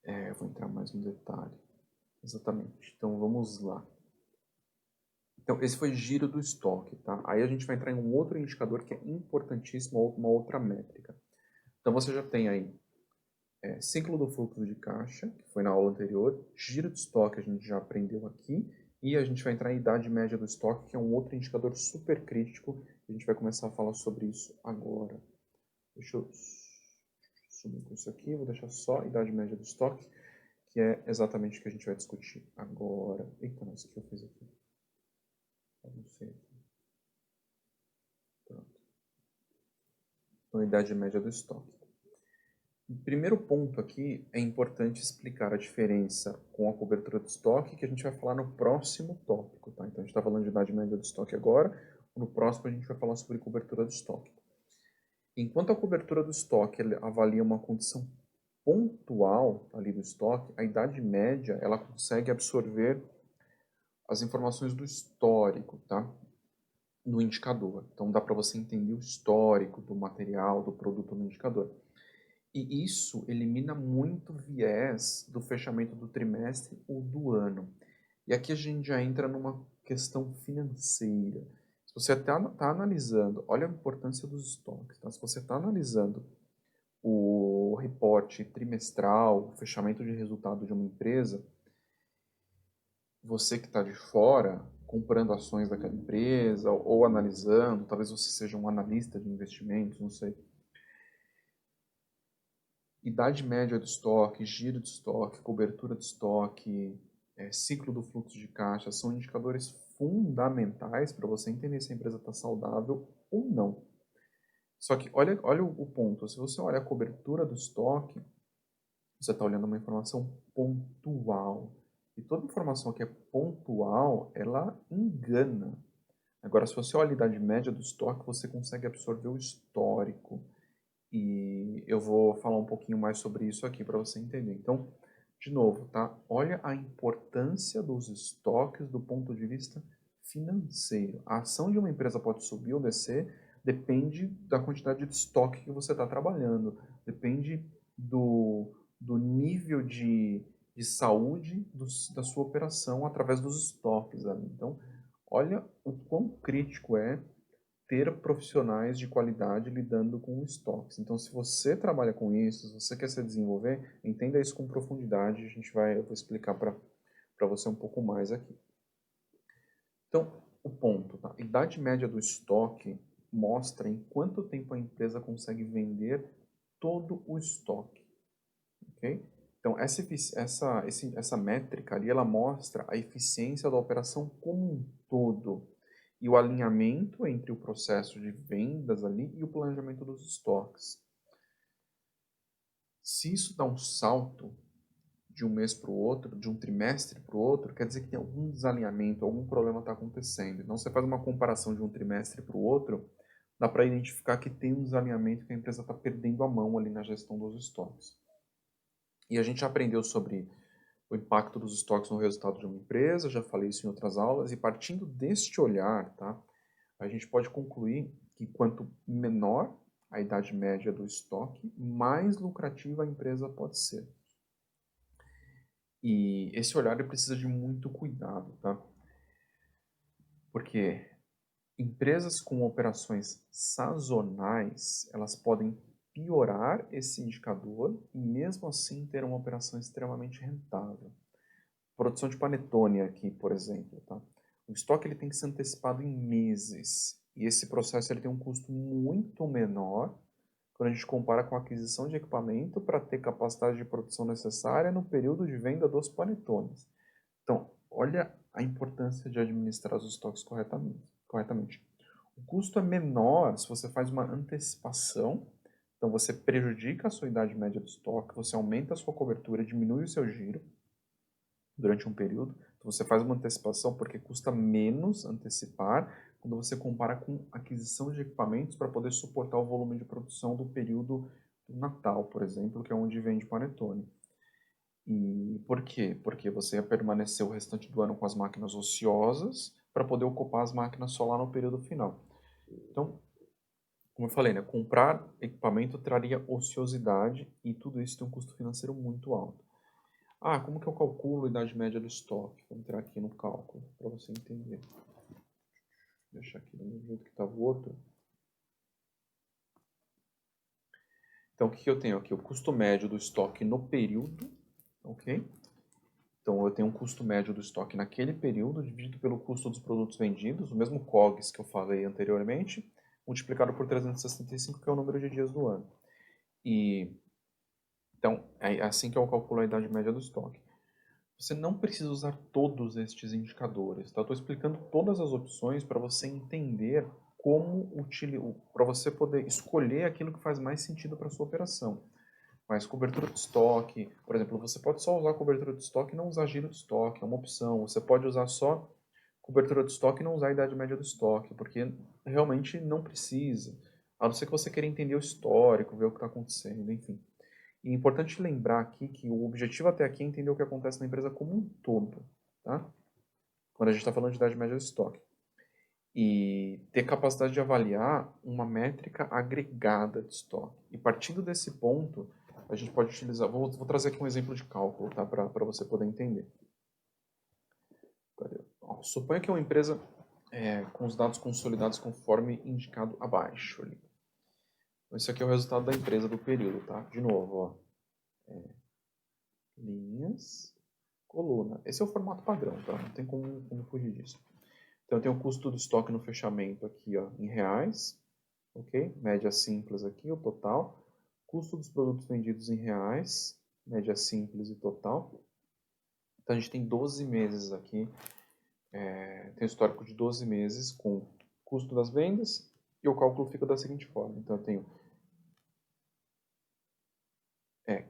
Eu vou entrar mais no detalhe. Exatamente. Então vamos lá. Então, esse foi giro do estoque, tá? Aí a gente vai entrar em um outro indicador que é importantíssimo, uma outra métrica. Então você já tem aí ciclo do fluxo de caixa, que foi na aula anterior, giro de estoque a gente já aprendeu aqui, e a gente vai entrar em idade média do estoque, que é um outro indicador super crítico, a gente vai começar a falar sobre isso agora. Deixa eu sumir com isso aqui, vou deixar só a idade média do estoque, que é exatamente o que a gente vai discutir agora. Eita, não, isso que eu fiz aqui. Não sei. Pronto. Então, idade média do estoque. O primeiro ponto aqui é importante explicar a diferença com a cobertura do estoque, que a gente vai falar no próximo tópico, tá? Então a gente está falando de idade média do estoque agora, no próximo a gente vai falar sobre cobertura do estoque. Enquanto a cobertura do estoque avalia uma condição pontual ali do estoque, a idade média ela consegue absorver as informações do histórico, tá? No indicador. Então dá para você entender o histórico do material, do produto no indicador. E isso elimina muito viés do fechamento do trimestre ou do ano. E aqui a gente já entra numa questão financeira. Se você está analisando, olha a importância dos estoques. Tá? Se você está analisando o reporte trimestral, o fechamento de resultado de uma empresa, você que está de fora, comprando ações daquela empresa ou analisando, talvez você seja um analista de investimentos, não sei. Idade média do estoque, giro de estoque, cobertura de estoque, ciclo do fluxo de caixa, são indicadores fundamentais para você entender se a empresa está saudável ou não. Só que olha o ponto, se você olha a cobertura do estoque, você está olhando uma informação pontual. E toda informação que é pontual, ela engana. Agora, se você olha a idade média do estoque, você consegue absorver o histórico. E eu vou falar um pouquinho mais sobre isso aqui para você entender. Então, de novo, tá? Olha a importância dos estoques do ponto de vista financeiro. A ação de uma empresa pode subir ou descer, depende da quantidade de estoque que você está trabalhando, depende do nível de saúde da sua operação através dos estoques ali. Então, olha o quão crítico é ter profissionais de qualidade lidando com estoques. Então, se você trabalha com isso, se você quer se desenvolver, entenda isso com profundidade. Eu vou explicar para você um pouco mais aqui. Então, o ponto, tá? Idade média do estoque mostra em quanto tempo a empresa consegue vender todo o estoque, ok? Então, essa métrica ali, ela mostra a eficiência da operação como um todo e o alinhamento entre o processo de vendas ali e o planejamento dos estoques. Se isso dá um salto de um mês para o outro, de um trimestre para o outro, quer dizer que tem algum desalinhamento, algum problema está acontecendo. Então, você faz uma comparação de um trimestre para o outro, dá para identificar que tem um desalinhamento, que a empresa está perdendo a mão ali na gestão dos estoques. E a gente já aprendeu sobre o impacto dos estoques no resultado de uma empresa, já falei isso em outras aulas, e partindo deste olhar, tá, a gente pode concluir que quanto menor a idade média do estoque, mais lucrativa a empresa pode ser. E esse olhar ele precisa de muito cuidado, tá? Porque empresas com operações sazonais, elas podem piorar esse indicador e mesmo assim ter uma operação extremamente rentável. Produção de panetone aqui, por exemplo, tá? O estoque ele tem que ser antecipado em meses e esse processo ele tem um custo muito menor quando a gente compara com a aquisição de equipamento para ter capacidade de produção necessária no período de venda dos panetones. Então, olha a importância de administrar os estoques corretamente. O custo é menor se você faz uma antecipação, então você prejudica a sua idade média do estoque, você aumenta a sua cobertura, diminui o seu giro durante um período. Então, você faz uma antecipação porque custa menos antecipar quando você compara com aquisição de equipamentos para poder suportar o volume de produção do período do Natal, por exemplo, que é onde vende panetone. E por quê? Porque você ia permanecer o restante do ano com as máquinas ociosas para poder ocupar as máquinas só lá no período final. Então, como eu falei, né, comprar equipamento traria ociosidade e tudo isso tem um custo financeiro muito alto. Ah, como que eu calculo a idade média do estoque? Vou entrar aqui no cálculo para você entender. Vou deixar aqui do mesmo jeito que estava o outro. Então, o que eu tenho aqui? O custo médio do estoque no período, ok? Então, eu tenho um custo médio do estoque naquele período, dividido pelo custo dos produtos vendidos, o mesmo COGS que eu falei anteriormente, multiplicado por 365, que é o número de dias do ano. E, então, é assim que eu calculo a idade média do estoque. Você não precisa usar todos estes indicadores, tá? Eu estou explicando todas as opções para você entender como utilizar, para você poder escolher aquilo que faz mais sentido para a sua operação. Mas cobertura de estoque, por exemplo, você pode só usar cobertura de estoque e não usar giro de estoque, é uma opção. Você pode usar só cobertura de estoque e não usar a idade média do estoque, porque realmente não precisa. A não ser que você queira entender o histórico, ver o que está acontecendo, enfim. E é importante lembrar aqui que o objetivo até aqui é entender o que acontece na empresa como um todo, tá? Quando a gente está falando de idade média do estoque. E ter capacidade de avaliar uma métrica agregada de estoque. E partindo desse ponto, a gente pode utilizar... Vou trazer aqui um exemplo de cálculo, tá? Para você poder entender. Ó, suponha que é uma empresa com os dados consolidados conforme indicado abaixo. Ali. Esse aqui é o resultado da empresa do período, tá? De novo, ó. Linhas, coluna. Esse é o formato padrão, tá? Não tem como fugir disso. Então, eu tenho o custo do estoque no fechamento aqui, ó, em reais, ok? Média simples aqui, o total. Custo dos produtos vendidos em reais, média simples e total. Então, a gente tem 12 meses aqui, tem um histórico de 12 meses com custo das vendas e o cálculo fica da seguinte forma. Então, eu tenho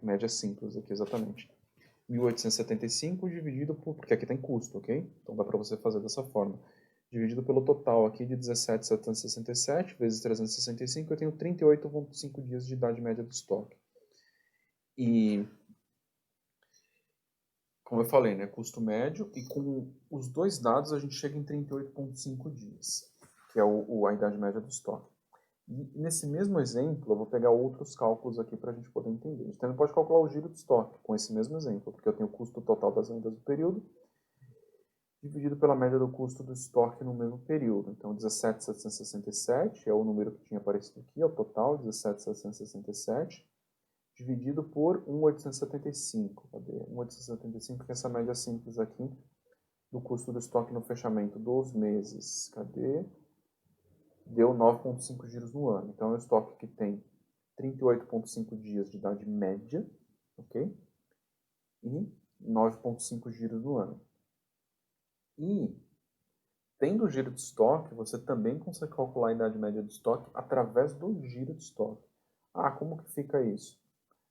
média simples aqui, exatamente. 1.875 dividido por... Porque aqui tem custo, ok? Então dá para você fazer dessa forma. Dividido pelo total aqui de 17.767 vezes 365, eu tenho 38,5 dias de idade média do estoque. E, como eu falei, né, custo médio, e com os dois dados a gente chega em 38,5 dias, que é a idade média do estoque. E nesse mesmo exemplo, eu vou pegar outros cálculos aqui para a gente poder entender. A gente também pode calcular o giro de estoque com esse mesmo exemplo, porque eu tenho o custo total das vendas do período dividido pela média do custo do estoque no mesmo período. Então, 17.767 é o número que tinha aparecido aqui, é o total, 17.767, dividido por 1.875. Cadê? 1.875, que é essa média simples aqui do custo do estoque no fechamento dos meses. Cadê? deu 9,5 giros no ano. Então, é um estoque que tem 38,5 dias de idade média, ok? E 9,5 giros no ano. E, tendo o giro de estoque, você também consegue calcular a idade média de estoque através do giro de estoque. Ah, como que fica isso?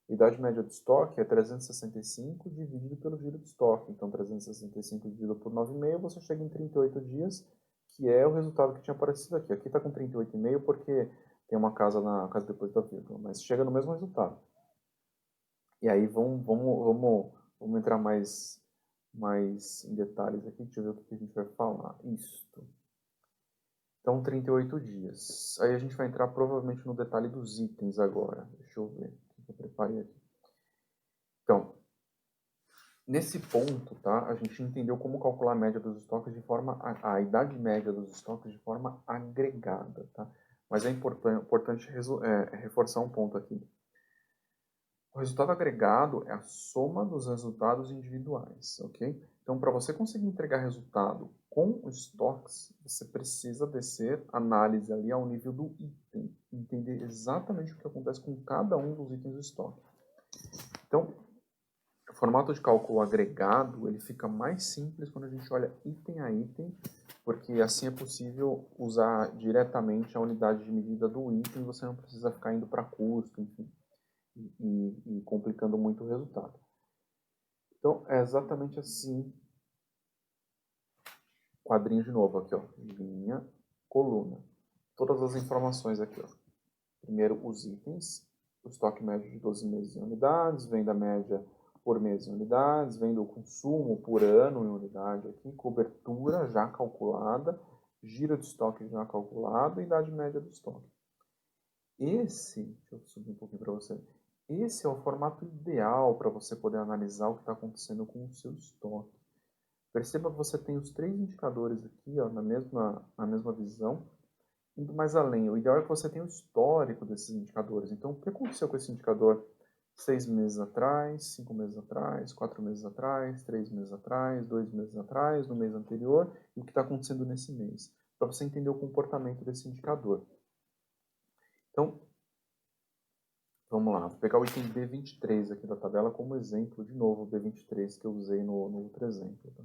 A idade média de estoque é 365 dividido pelo giro de estoque. Então, 365 dividido por 9,5, você chega em 38 dias, que é o resultado que tinha aparecido aqui. Aqui está com 38,5 porque tem uma casa na casa depois da vírgula, mas chega no mesmo resultado. E aí, vamos entrar mais em detalhes aqui. Deixa eu ver o que a gente vai falar. Isto. Então, 38 dias. Aí a gente vai entrar provavelmente no detalhe dos itens agora. Deixa eu ver o que eu preparei aqui. Então, nesse ponto, tá, a gente entendeu como calcular a média dos estoques de forma, a idade média dos estoques de forma agregada, tá? Mas é importante reforçar um ponto aqui. O resultado agregado é a soma dos resultados individuais, ok? Então, para você conseguir entregar resultado com os estoques, você precisa descer análise ali ao nível do item, entender exatamente o que acontece com cada um dos itens do estoque. Então, o formato de cálculo agregado, ele fica mais simples quando a gente olha item a item, porque assim é possível usar diretamente a unidade de medida do item, você não precisa ficar indo para custo, enfim, e complicando muito o resultado. Então, é exatamente assim. Quadrinho de novo aqui, ó. Linha, coluna. Todas as informações aqui, ó. Primeiro, os itens. O estoque médio de 12 meses em unidades, venda média por mês em unidades, venda o consumo por ano em unidade aqui, cobertura já calculada, giro de estoque já calculado e idade média do estoque. Deixa eu subir um pouquinho para você. Esse é o formato ideal para você poder analisar o que está acontecendo com o seu estoque. Perceba que você tem os três indicadores aqui, ó, na mesma visão. Indo mais além, o ideal é que você tenha o histórico desses indicadores. Então, o que aconteceu com esse indicador 6 meses atrás, 5 meses atrás, 4 meses atrás, 3 meses atrás, 2 meses atrás, no mês anterior, e o que está acontecendo nesse mês, para você entender o comportamento desse indicador. Então, vamos lá, vou pegar o item B23 aqui da tabela como exemplo, de novo, o B23 que eu usei no outro exemplo. Tá?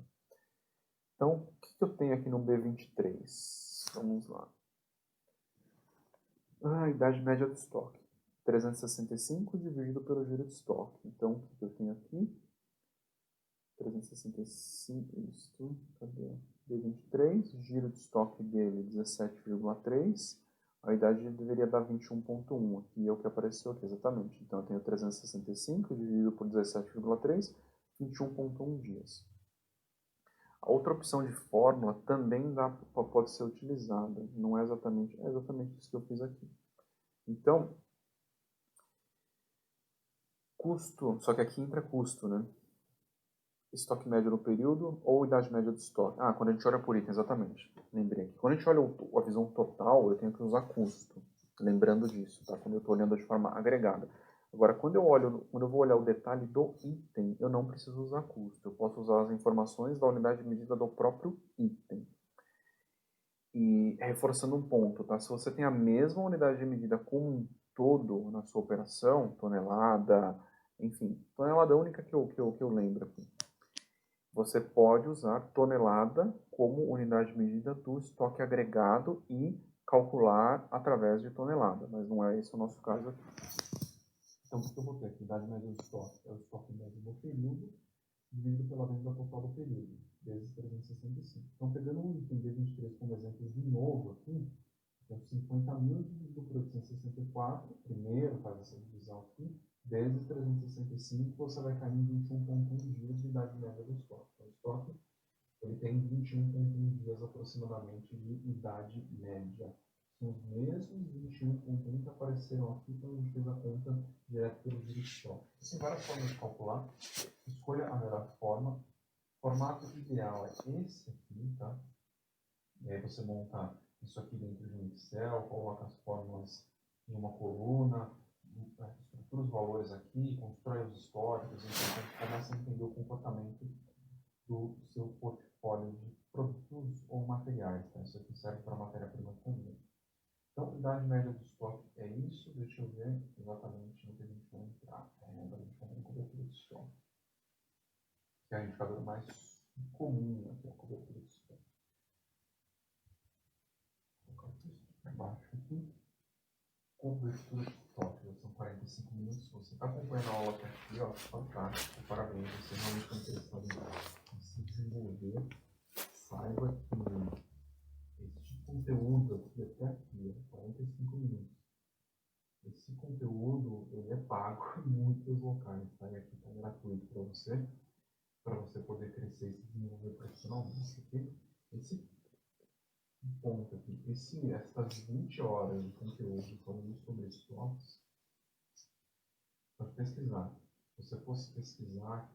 Então, o que eu tenho aqui no B23? Vamos lá. A idade média do estoque. 365 dividido pelo giro de estoque. Então, o que eu tenho aqui? 365, isso, cadê? B23, giro de estoque dele 17,3. A idade deveria dar 21,1. Aqui é o que apareceu aqui, exatamente. Então, eu tenho 365 dividido por 17,3, 21,1 dias. A outra opção de fórmula também pode ser utilizada. Não é exatamente isso que eu fiz aqui. Então, custo, só que aqui entra custo, né? Estoque médio no período ou idade média do estoque? Ah, quando a gente olha por item, exatamente. Lembrei aqui. Quando a gente olha a visão total, eu tenho que usar custo. Lembrando disso, tá? Quando eu estou olhando de forma agregada. Agora, quando eu vou olhar o detalhe do item, eu não preciso usar custo. Eu posso usar as informações da unidade de medida do próprio item. E reforçando um ponto, tá? Se você tem a mesma unidade de medida como um todo na sua operação, tonelada, enfim, tonelada única que eu lembro aqui. Você pode usar tonelada como unidade de medida do estoque agregado e calcular através de tonelada, mas não é esse o nosso caso aqui. Então, o que eu vou ter aqui? Unidade média do estoque é o estoque médio do período, dividido pela venda total do período, vezes 365. Então, pegando o item D23 como exemplo de novo aqui, então 50.000 dividido por 864, primeiro faz essa divisão aqui, vezes 365, você vai cair em 21,1 dias de idade média do estoque. Então, o estoque ele tem 21,1 dias aproximadamente de idade média. São os mesmos 21,1 que apareceram aqui quando a gente fez a conta direto pelo giro de estoque. Tem várias formas de calcular. Escolha a melhor forma. O formato ideal é esse aqui, tá? E aí você monta isso aqui dentro de um Excel, coloca as fórmulas em uma coluna, estrutura os valores aqui, constrói os históricos, então a gente começa a entender o comportamento do seu portfólio de produtos ou materiais. Tá? Isso aqui serve para matéria-prima também. média do estoque é isso. Deixa eu ver exatamente no que a gente vai entrar. A gente vai em cobertura de estoque, que é o indicador mais comum aqui, a cobertura de estoque. Vou colocar isso para baixo aqui. Cobertura de estoque, já são 45 minutos. Se você está acompanhando a aula até aqui, ó, fantástico, parabéns. Você realmente está interessado em se desenvolver. Saiba que este conteúdo aqui até aqui, 45 minutos. Esse conteúdo ele é pago em muitos locais, tá? E aqui está gratuito para você poder crescer e se desenvolver profissionalmente. Okay? Esse ponto aqui, essas 20 horas de conteúdo falando sobre estoques, pode pesquisar. Se você fosse pesquisar,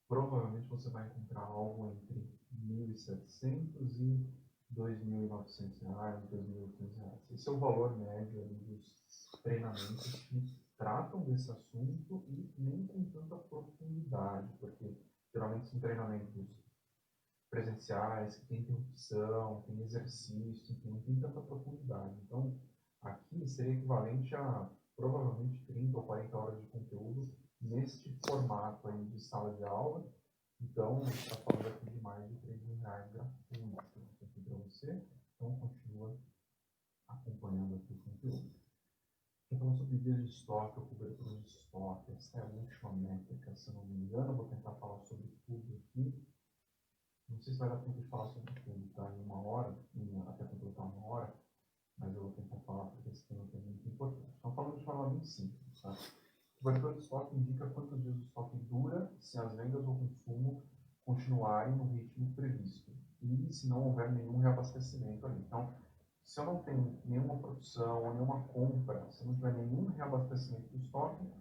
provavelmente você vai encontrar algo entre R$1.700 e R$2.900, R$2.800. Esse é o valor médio dos treinamentos que tratam desse assunto e nem com tanta profundidade, porque geralmente são treinamentos presenciais, que tem interrupção, tem exercício, que não tem tanta profundidade. Então, aqui seria equivalente a provavelmente 30 ou 40 horas de conteúdo neste formato aí de sala de aula. Então, a gente está falando aqui de mais de R$3.000 gratuitos aqui para você. Então, continua acompanhando aqui o conteúdo. Estou falando sobre dias de estoque ou cobertura de estoque. Essa é a última métrica, se eu não me engano. Eu vou tentar falar sobre tudo aqui. Não sei se vai dar tempo de falar sobre tudo, tá? Em uma hora, até completar uma hora, mas eu vou tentar falar porque esse tema é muito importante. Então, falando de forma bem simples, tá? Cobertura de estoque indica quantos dias o estoque dura se as vendas ou consumo continuarem no ritmo previsto e se não houver nenhum reabastecimento ali. Então, se eu não tenho nenhuma produção ou nenhuma compra, se não tiver nenhum reabastecimento do estoque,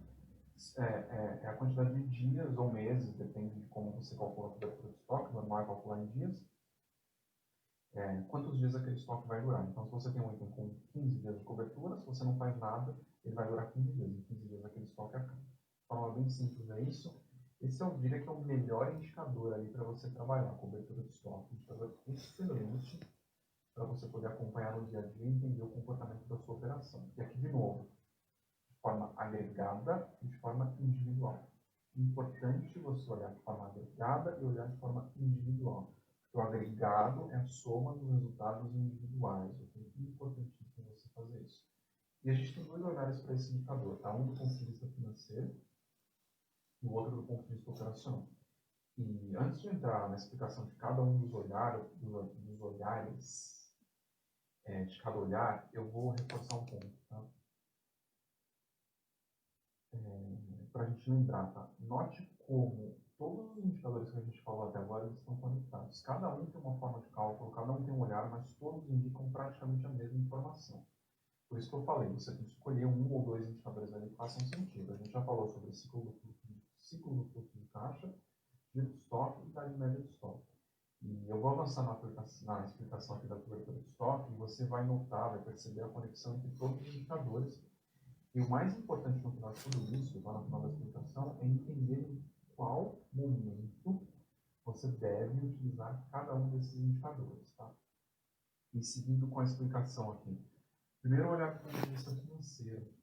é a quantidade de dias ou meses, depende de como você calcula a cobertura de estoque, normal é calcular em dias, quantos dias aquele estoque vai durar. Então, se você tem um item com 15 dias de cobertura, se você não faz nada, ele vai durar 15 dias. Em 15 dias aquele estoque acaba. De forma bem simples é isso. Esse eu diria que é o melhor indicador aí para você trabalhar, a cobertura de estoque. Um indicador excelente para você poder acompanhar no dia a dia e entender o comportamento da sua operação. E aqui, de novo, de forma agregada e de forma individual. Importante você olhar de forma agregada e olhar de forma individual. O agregado é a soma dos resultados individuais. É importantíssimo você fazer isso. E a gente tem dois olhares para esse indicador, tá? Um do ponto de vista financeiro e o outro do ponto de vista operacional. E antes de entrar na explicação de cada um dos olhares, de cada olhar, eu vou reforçar um ponto, tá? Para a gente lembrar, tá? Note como todos os indicadores que a gente falou até agora eles estão conectados. Cada um tem uma forma de cálculo, cada um tem um olhar, mas todos indicam praticamente a mesma informação. Por isso que eu falei, você tem que escolher um ou dois indicadores ali que façam sentido. A gente já falou sobre ciclo do fluxo de caixa, giro de estoque e taxa média de estoque. E eu vou avançar na explicação aqui da cobertura de estoque e você vai notar, vai perceber a conexão entre todos os indicadores. E o mais importante no final de tudo isso, lá no final da explicação, é entender em qual momento você deve utilizar cada um desses indicadores, tá? E seguindo com a explicação aqui. Primeiro, olhar para o ponto de vista financeiro,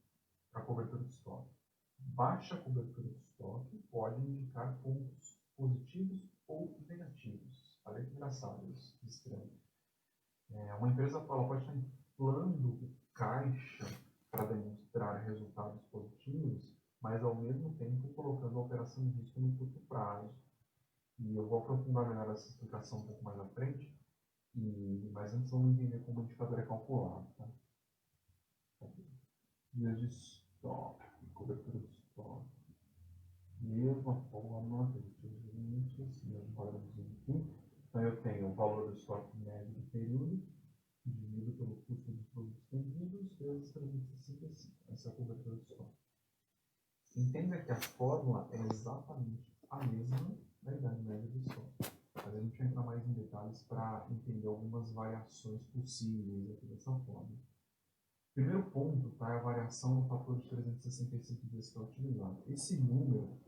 para a cobertura de estoque. Baixa cobertura de estoque pode indicar pontos positivos ou negativos. Olha que engraçado isso, que estranho. Uma empresa pode estar inflando caixa para demonstrar resultados positivos, mas ao mesmo tempo colocando a operação em risco no curto prazo. E eu vou aprofundar melhor essa explicação um pouco mais à frente, mas antes vamos entender como o indicador é calculado. Tá? Dias de estoque, cobertura de estoque. Mesma forma, mesmo padrãozinho aqui. Então eu tenho o valor do estoque médio do período, dividido pelo custo dos produtos vendidos, vezes 365. Essa é a cobertura de estoque. Entenda que a fórmula é exatamente a mesma da idade média do estoque. Mas a gente vai entrar mais em detalhes para entender algumas variações possíveis aqui dessa fórmula. Primeiro ponto, tá, é a variação do fator de 365 dias que é utilizado. Esse número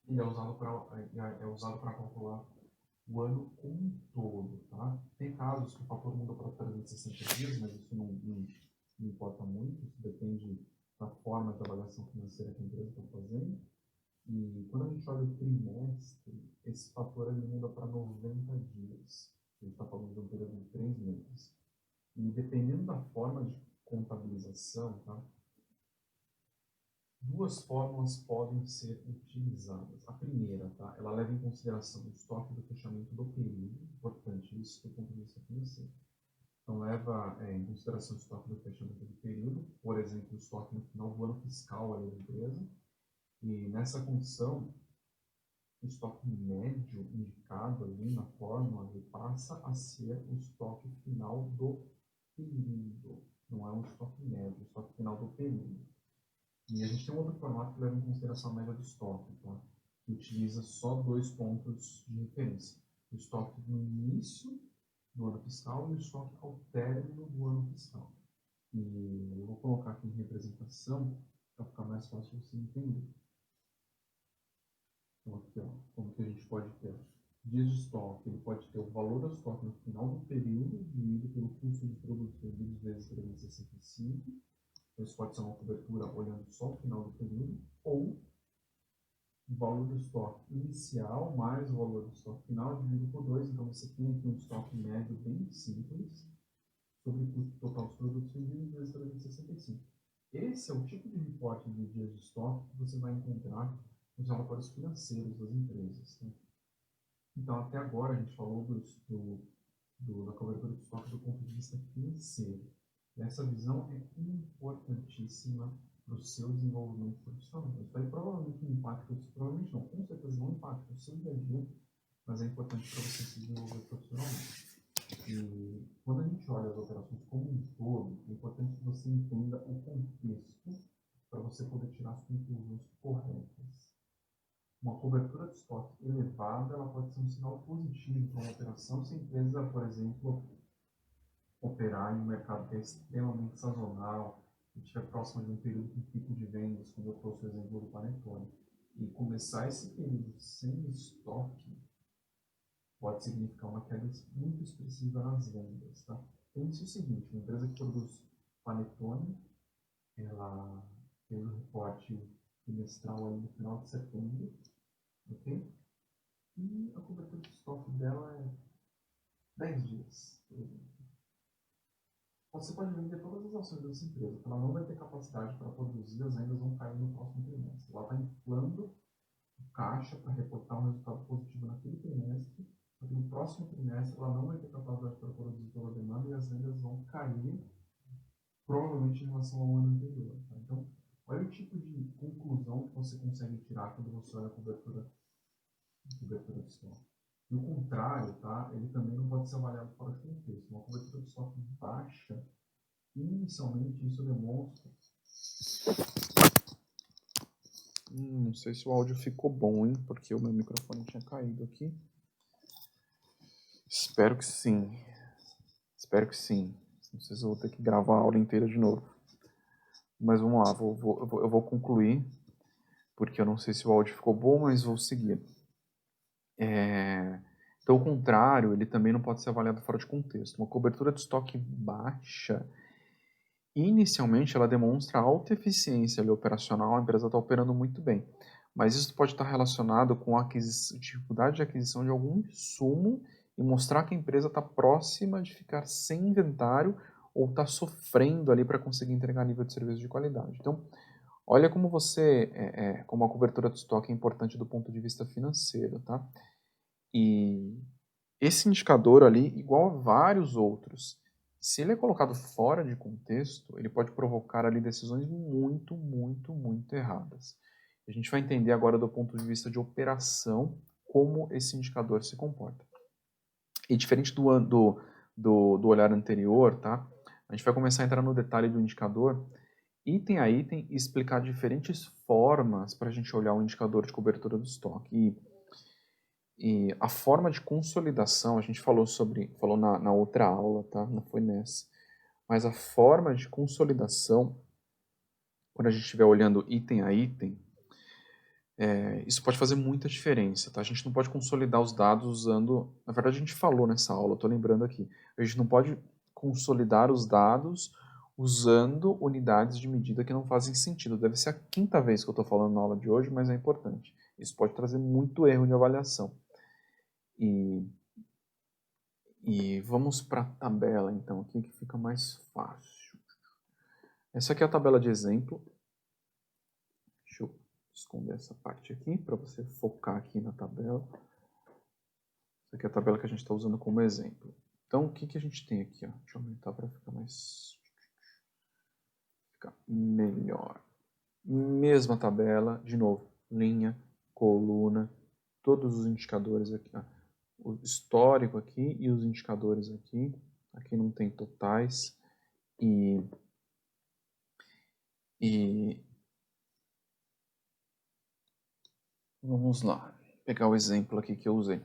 ele é usado para calcular o ano como um todo. Tá? Tem casos que o fator muda para 360 dias, mas isso não importa muito, isso depende da forma de avaliação financeira que a empresa está fazendo. E quando a gente olha o trimestre, esse fator ele muda para 90 dias. A gente está falando de um período de 3 meses. E dependendo da forma de contabilização, tá? Duas fórmulas podem ser utilizadas. A primeira, tá? Ela leva em consideração o estoque do fechamento do período, importante isso do ponto de vista financeiro. Então, leva em consideração o estoque do fechamento do período, por exemplo, o estoque no final do ano fiscal ali da empresa. E nessa condição, o estoque médio indicado ali na fórmula ele passa a ser o estoque final do período. Não é um estoque médio, é o estoque final do período. E a gente tem um outro formato que leva em consideração a média do estoque, tá? Que utiliza só 2 pontos de referência. O estoque no início do ano fiscal e o estoque ao término do ano fiscal. E eu vou colocar aqui em representação para ficar mais fácil você entender. Então, aqui, ó, como que a gente pode ter dias de estoque, ele pode ter o valor do estoque no final do período, dividido pelo custo de produto vendido vezes 365. Isso pode ser uma cobertura olhando só o final do período, ou o valor do estoque inicial mais o valor do estoque final dividido por 2. Então, você tem aqui um estoque médio bem simples sobre o custo total dos produtos vendidos vezes 365. Esse é o tipo de reporte de dias de estoque que você vai encontrar nos relatórios financeiros das empresas. Né? Então, até agora, a gente falou da cobertura de estoque do ponto de vista financeiro. Essa visão é importantíssima para o seu desenvolvimento profissional. Isso aí provavelmente não impacta, provavelmente não, com certeza não impacta o seu dia a dia, mas é importante para você se desenvolver profissionalmente. E quando a gente olha as operações como um todo, é importante que você entenda o contexto para você poder tirar as conclusões corretas. Uma cobertura de estoque elevada ela pode ser um sinal positivo para uma operação se a empresa, por exemplo, operar em um mercado que é extremamente sazonal, e estiver próximo de um período com pico de vendas, como eu trouxe o exemplo do Panetone, e começar esse período sem estoque pode significar uma queda muito expressiva nas vendas. Tá? Pense o seguinte, uma empresa que produz Panetone, ela fez um reporte trimestral ali no final de setembro, ok? E a cobertura de estoque dela é 10 dias, por exemplo. Você pode vender todas as ações dessa empresa, ela não vai ter capacidade para produzir, as vendas vão cair no próximo trimestre. Ela está inflando o caixa para reportar um resultado positivo naquele trimestre, mas no próximo trimestre ela não vai ter capacidade para produzir toda a demanda e as vendas vão cair, provavelmente em relação ao ano anterior. Tá? Então, olha o tipo de conclusão que você consegue tirar quando você olha a cobertura de estoque. E o contrário, tá? Ele também não pode ser avaliado fora de contexto. Uma cobertura de estoque baixa, inicialmente isso demonstra. Não sei se o áudio ficou bom, hein? Porque o meu microfone tinha caído aqui. Espero que sim. Espero que sim. Não sei se eu vou ter que gravar a aula inteira de novo. Mas vamos lá, eu vou concluir, porque eu não sei se o áudio ficou bom, mas vou seguir. Então, o contrário, ele também não pode ser avaliado fora de contexto. Uma cobertura de estoque baixa, inicialmente, ela demonstra alta eficiência ali, operacional, a empresa está operando muito bem. Mas isso pode estar relacionado com a dificuldade de aquisição de algum insumo e mostrar que a empresa está próxima de ficar sem inventário ou está sofrendo ali para conseguir entregar nível de serviço de qualidade. Então, olha como como a cobertura de estoque é importante do ponto de vista financeiro, tá? E esse indicador ali, igual a vários outros, se ele é colocado fora de contexto, ele pode provocar ali decisões muito, muito, muito erradas. A gente vai entender agora do ponto de vista de operação como esse indicador se comporta. E diferente do olhar anterior, tá? A gente vai começar a entrar no detalhe do indicador, item a item, e explicar diferentes formas para a gente olhar o indicador de cobertura do estoque. E a forma de consolidação, a gente falou na outra aula, tá? Não foi nessa. Mas a forma de consolidação, quando a gente estiver olhando item a item, isso pode fazer muita diferença, tá? A gente não pode consolidar os dados usando... Na verdade, a gente falou nessa aula, eu tô lembrando aqui. A gente não pode consolidar os dados usando unidades de medida que não fazem sentido. Deve ser a quinta vez que eu estou falando na aula de hoje, mas é importante. Isso pode trazer muito erro de avaliação. E vamos para a tabela, então, aqui que fica mais fácil. Essa aqui é a tabela de exemplo. Deixa eu esconder essa parte aqui para você focar aqui na tabela. Essa aqui é a tabela que a gente está usando como exemplo. Então, o que a gente tem aqui? Ó? Deixa eu aumentar para ficar melhor. Mesma tabela, de novo, linha, coluna, todos os indicadores aqui. Ó. O histórico aqui e os indicadores aqui. Aqui não tem totais. E vamos lá, pegar o exemplo aqui que eu usei.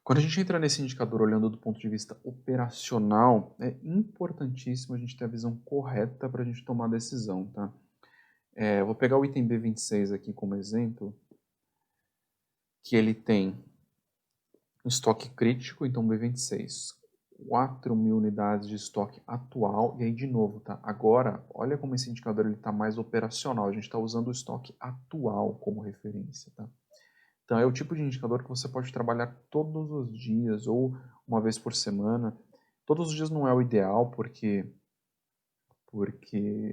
Quando a gente entra nesse indicador olhando do ponto de vista operacional, é importantíssimo a gente ter a visão correta para a gente tomar a decisão, tá? Eu vou pegar o item B26 aqui como exemplo, que ele tem um estoque crítico, então B26, 4.000 unidades de estoque atual, e aí de novo, tá? Agora, olha como esse indicador está mais operacional, a gente está usando o estoque atual como referência, tá? Então, é o tipo de indicador que você pode trabalhar todos os dias ou uma vez por semana. Todos os dias não é o ideal, porque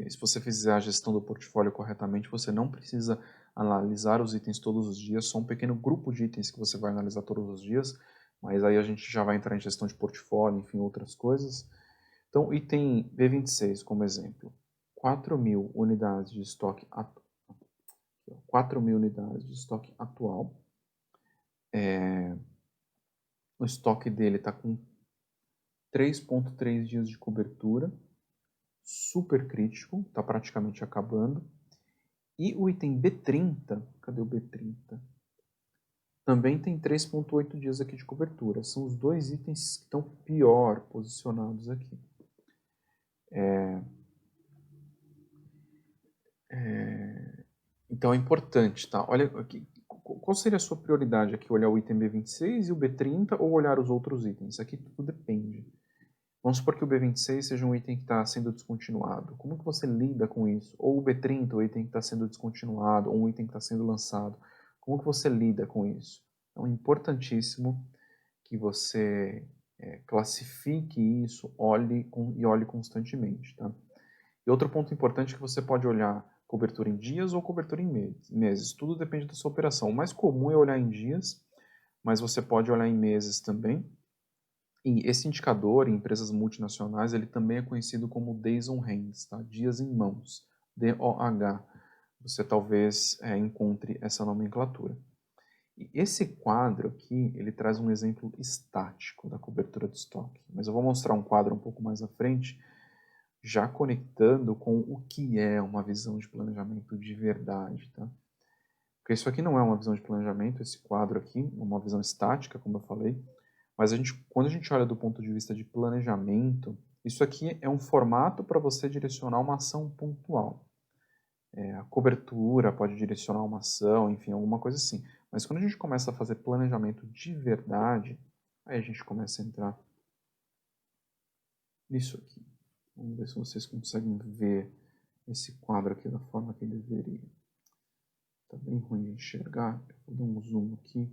se você fizer a gestão do portfólio corretamente, você não precisa analisar os itens todos os dias, só um pequeno grupo de itens que você vai analisar todos os dias, mas aí a gente já vai entrar em gestão de portfólio, enfim, outras coisas. Então, item B26 como exemplo, 4.000 unidades de estoque 4.000 unidades de estoque atual. O estoque dele está com 3,3 dias de cobertura, super crítico, está praticamente acabando. E o item B30, cadê o B30? Também tem 3,8 dias aqui de cobertura. São os dois itens que estão pior posicionados aqui. Então é importante, tá? Olha aqui, qual seria a sua prioridade aqui? Olhar o item B26 e o B30 ou olhar os outros itens? Aqui tudo depende. Vamos supor que o B26 seja um item que está sendo descontinuado. Como que você lida com isso? Ou o B30, o item que está sendo descontinuado, ou um item que está sendo lançado. Como que você lida com isso? Então é importantíssimo que você classifique isso, olhe constantemente. Tá? E outro ponto importante é que você pode olhar cobertura em dias ou cobertura em meses. Tudo depende da sua operação. O mais comum é olhar em dias, mas você pode olhar em meses também. E esse indicador em empresas multinacionais, ele também é conhecido como Days on Hands, tá? Dias em mãos, DOH. Você talvez encontre essa nomenclatura. E esse quadro aqui, ele traz um exemplo estático da cobertura de estoque. Mas eu vou mostrar um quadro um pouco mais à frente, já conectando com o que é uma visão de planejamento de verdade, tá? Porque isso aqui não é uma visão de planejamento, esse quadro aqui, é uma visão estática, como eu falei, mas quando a gente olha do ponto de vista de planejamento, isso aqui é um formato para você direcionar uma ação pontual. A cobertura pode direcionar uma ação, enfim, alguma coisa assim. Mas quando a gente começa a fazer planejamento de verdade, aí a gente começa a entrar nisso aqui. Vamos ver se vocês conseguem ver esse quadro aqui da forma que deveria. Está bem ruim de enxergar. Vou dar um zoom aqui.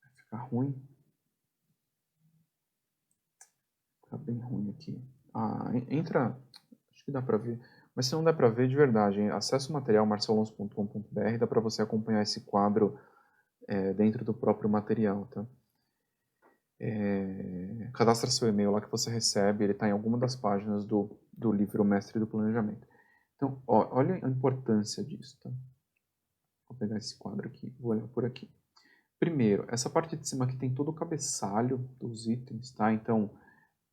Vai ficar ruim. Tá bem ruim aqui. Entra, acho que dá para ver. Mas se não dá para ver, de verdade, acesse o material marcelonso.com.br, dá para você acompanhar esse quadro dentro do próprio material, tá? Cadastra seu e-mail lá que você recebe, ele está em alguma das páginas do livro Mestre do Planejamento. Então, olha a importância disso, tá? Vou pegar esse quadro aqui, vou olhar por aqui. Primeiro, essa parte de cima aqui tem todo o cabeçalho dos itens, tá? Então,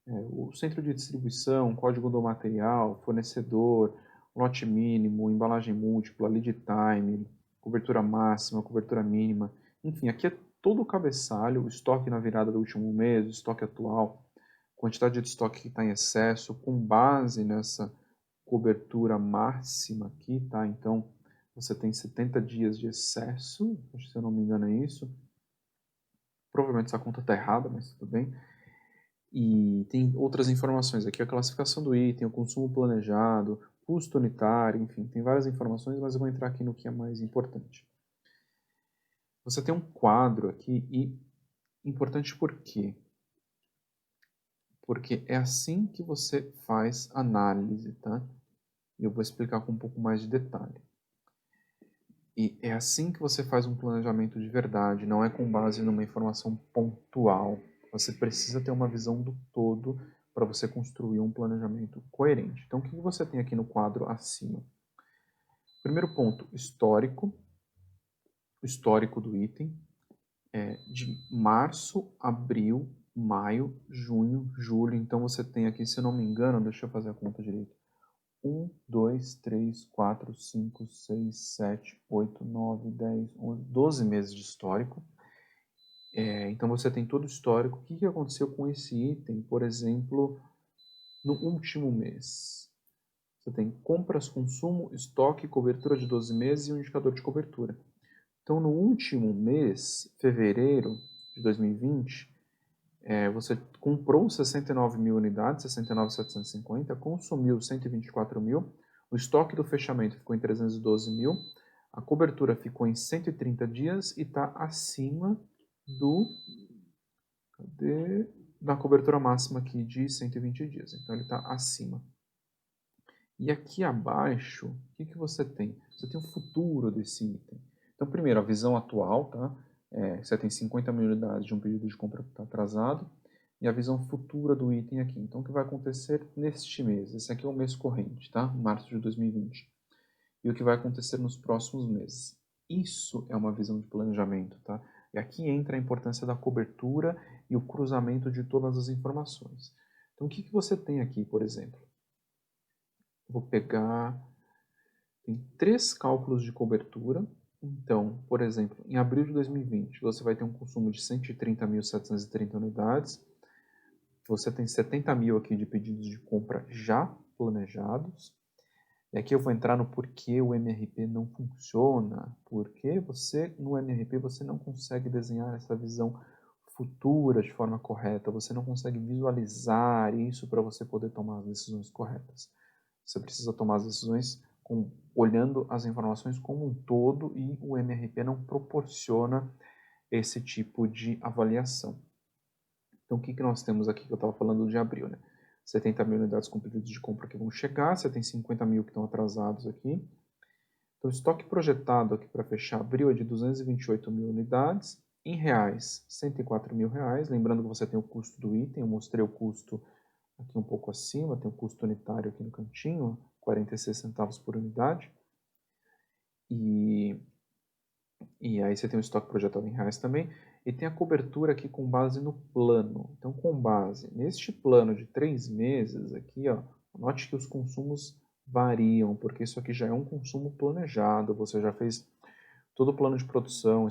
o centro de distribuição, código do material, fornecedor, lote mínimo, embalagem múltipla, lead time, cobertura máxima, cobertura mínima. Enfim, aqui é todo o cabeçalho, o estoque na virada do último mês, o estoque atual, quantidade de estoque que está em excesso, com base nessa cobertura máxima aqui, tá? Então, você tem 70 dias de excesso, se eu não me engano é isso. Provavelmente essa conta está errada, mas tudo bem. E tem outras informações aqui, a classificação do item, o consumo planejado, custo unitário, enfim, tem várias informações, mas eu vou entrar aqui no que é mais importante. Você tem um quadro aqui e importante por quê? Porque é assim que você faz análise, tá? E eu vou explicar com um pouco mais de detalhe. E é assim que você faz um planejamento de verdade, não é com base numa informação pontual. Você precisa ter uma visão do todo para você construir um planejamento coerente. Então, o que você tem aqui no quadro acima? Primeiro ponto, histórico. O histórico do item é de março, abril, maio, junho, julho. Então, você tem aqui, se eu não me engano, deixa eu fazer a conta direito. 1, 2, 3, 4, 5, 6, 7, 8, 9, 10, 11, 12 meses de histórico. Então você tem todo o histórico. O que aconteceu com esse item, por exemplo, no último mês? Você tem compras, consumo, estoque, cobertura de 12 meses e um indicador de cobertura. Então no último mês, fevereiro de 2020, você comprou 69 mil unidades, 69.750, consumiu 124 mil, o estoque do fechamento ficou em 312 mil, a cobertura ficou em 130 dias e está acima da cobertura máxima aqui de 120 dias. Então ele está acima. E aqui abaixo, o que você tem? Você tem o futuro desse item. Então primeiro, a visão atual, tá? Você tem 50 mil unidades de um pedido de compra que está atrasado, e a visão futura do item aqui. Então, o que vai acontecer neste mês? Esse aqui é o mês corrente, tá? Março de 2020. E o que vai acontecer nos próximos meses. Isso é uma visão de planejamento, tá? E aqui entra a importância da cobertura e o cruzamento de todas as informações. Então, o que você tem aqui, por exemplo? Vou pegar... Tem 3 cálculos de cobertura. Então, por exemplo, em abril de 2020, você vai ter um consumo de 130.730 unidades. Você tem 70 mil aqui de pedidos de compra já planejados. E aqui eu vou entrar no porquê o MRP não funciona. Porque no MRP, você não consegue desenhar essa visão futura de forma correta. Você não consegue visualizar isso para você poder tomar as decisões corretas. Você precisa tomar as decisões olhando as informações como um todo e o MRP não proporciona esse tipo de avaliação. Então, o que nós temos aqui que eu estava falando de abril, né? 70 mil unidades com pedidos de compra que vão chegar, você tem 50 mil que estão atrasados aqui. Então, o estoque projetado aqui para fechar abril é de 228 mil unidades, em reais, 104 mil reais. Lembrando que você tem o custo do item, eu mostrei o custo aqui um pouco acima, tem o custo unitário aqui no cantinho, 46 centavos por unidade. E aí você tem o estoque projetado em reais também. E tem a cobertura aqui com base no plano. Então, com base neste plano de 3 meses aqui, ó, note que os consumos variam, porque isso aqui já é um consumo planejado. Você já fez todo o plano de produção,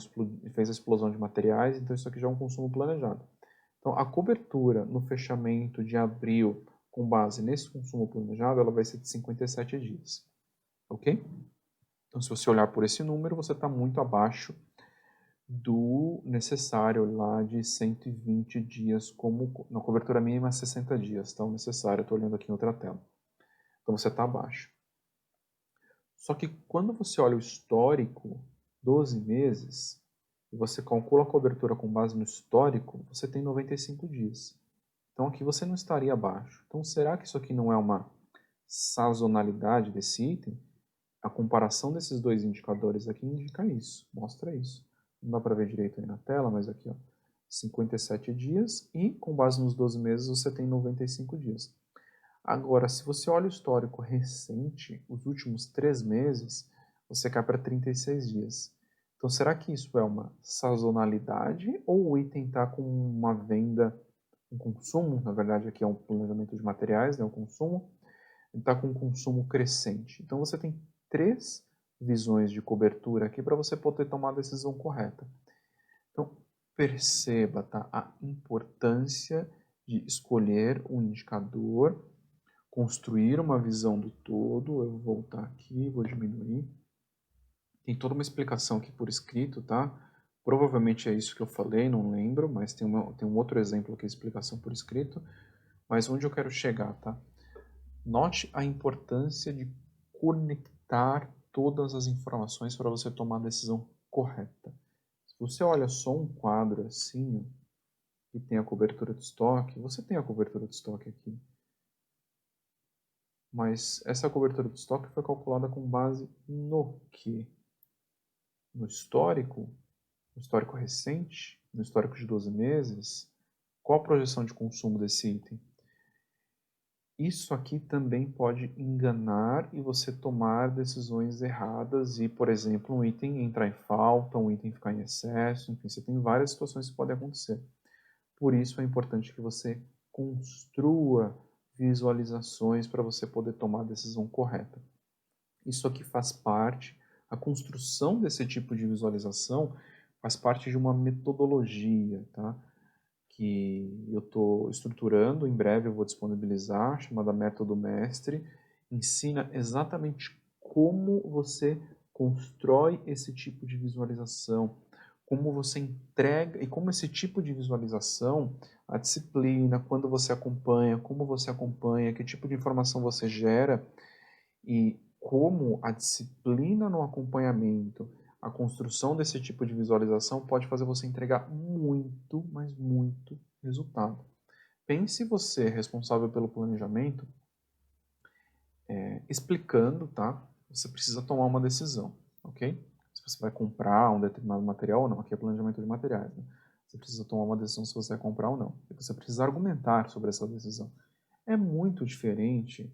fez a explosão de materiais, então isso aqui já é um consumo planejado. Então, a cobertura no fechamento de abril, com base nesse consumo planejado, ela vai ser de 57 dias. Ok? Então, se você olhar por esse número, você está muito abaixo do necessário lá de 120 dias, como na cobertura mínima 60 dias, tá? O necessário, estou olhando aqui em outra tela. Então você está abaixo. Só que quando você olha o histórico, 12 meses, e você calcula a cobertura com base no histórico, você tem 95 dias. Então aqui você não estaria abaixo. Então será que isso aqui não é uma sazonalidade desse item? A comparação desses dois indicadores aqui indica isso, mostra isso. Não dá para ver direito aí na tela, mas aqui, ó, 57 dias e com base nos 12 meses você tem 95 dias. Agora, se você olha o histórico recente, os últimos 3 meses, você cai para 36 dias. Então, será que isso é uma sazonalidade ou o item está com uma venda, um consumo, na verdade aqui é um planejamento de materiais, né, um consumo, está com um consumo crescente. Então, você tem 3 visões de cobertura aqui para você poder tomar a decisão correta. Então, perceba, tá, a importância de escolher um indicador, construir uma visão do todo. Eu vou voltar aqui, vou diminuir. Tem toda uma explicação aqui por escrito, tá? Provavelmente é isso que eu falei, não lembro, mas tem um outro exemplo aqui, explicação por escrito. Mas onde eu quero chegar, tá? Note a importância de conectar todas as informações para você tomar a decisão correta. Se você olha só um quadro assim, ó, e tem a cobertura de estoque, você tem a cobertura de estoque aqui. Mas essa cobertura de estoque foi calculada com base no quê? No histórico recente, no histórico de 12 meses? Qual a projeção de consumo desse item? Isso aqui também pode enganar e você tomar decisões erradas e, por exemplo, um item entrar em falta, um item ficar em excesso, enfim, você tem várias situações que podem acontecer. Por isso é importante que você construa visualizações para você poder tomar a decisão correta. Isso aqui faz parte, a construção desse tipo de visualização faz parte de uma metodologia, tá? Que eu estou estruturando, em breve eu vou disponibilizar, chamada Método Mestre, ensina exatamente como você constrói esse tipo de visualização, como você entrega e como esse tipo de visualização, a disciplina, quando você acompanha, como você acompanha, que tipo de informação você gera e como a disciplina no acompanhamento, a construção desse tipo de visualização pode fazer você entregar muito, mas muito resultado. Pense você, responsável pelo planejamento, explicando, tá? Você precisa tomar uma decisão, ok? Se você vai comprar um determinado material ou não. Aqui é planejamento de materiais, né? Você precisa tomar uma decisão se você vai comprar ou não. E você precisa argumentar sobre essa decisão. É muito diferente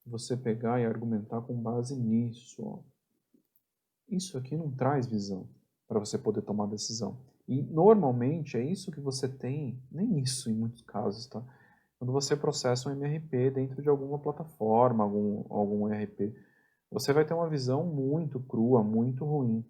você pegar e argumentar com base nisso. Ó. Isso aqui não traz visão para você poder tomar decisão. E normalmente é isso que você tem, nem isso em muitos casos, tá? Quando você processa um MRP dentro de alguma plataforma, algum ERP, você vai ter uma visão muito crua, muito ruim.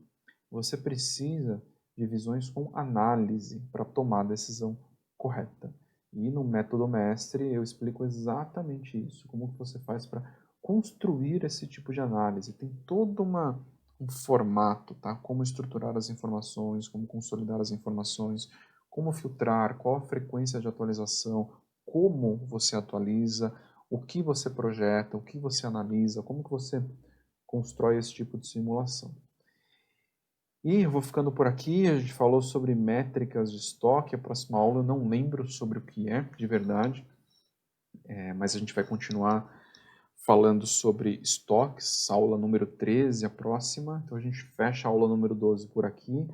Você precisa de visões com análise para tomar a decisão correta. E no método mestre eu explico exatamente isso, como que você faz para construir esse tipo de análise. Tem todo um formato, tá? Como estruturar as informações, como consolidar as informações, como filtrar, qual a frequência de atualização, como você atualiza, o que você projeta, o que você analisa, como que você constrói esse tipo de simulação. E eu vou ficando por aqui, a gente falou sobre métricas de estoque, a próxima aula eu não lembro sobre o que é, de verdade, mas a gente vai continuar falando sobre estoques, aula número 13, a próxima, então a gente fecha a aula número 12 por aqui.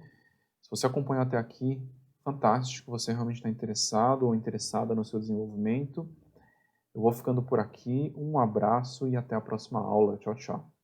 Se você acompanhou até aqui, fantástico, você realmente está interessado ou interessada no seu desenvolvimento. Eu vou ficando por aqui, um abraço e até a próxima aula. Tchau, tchau.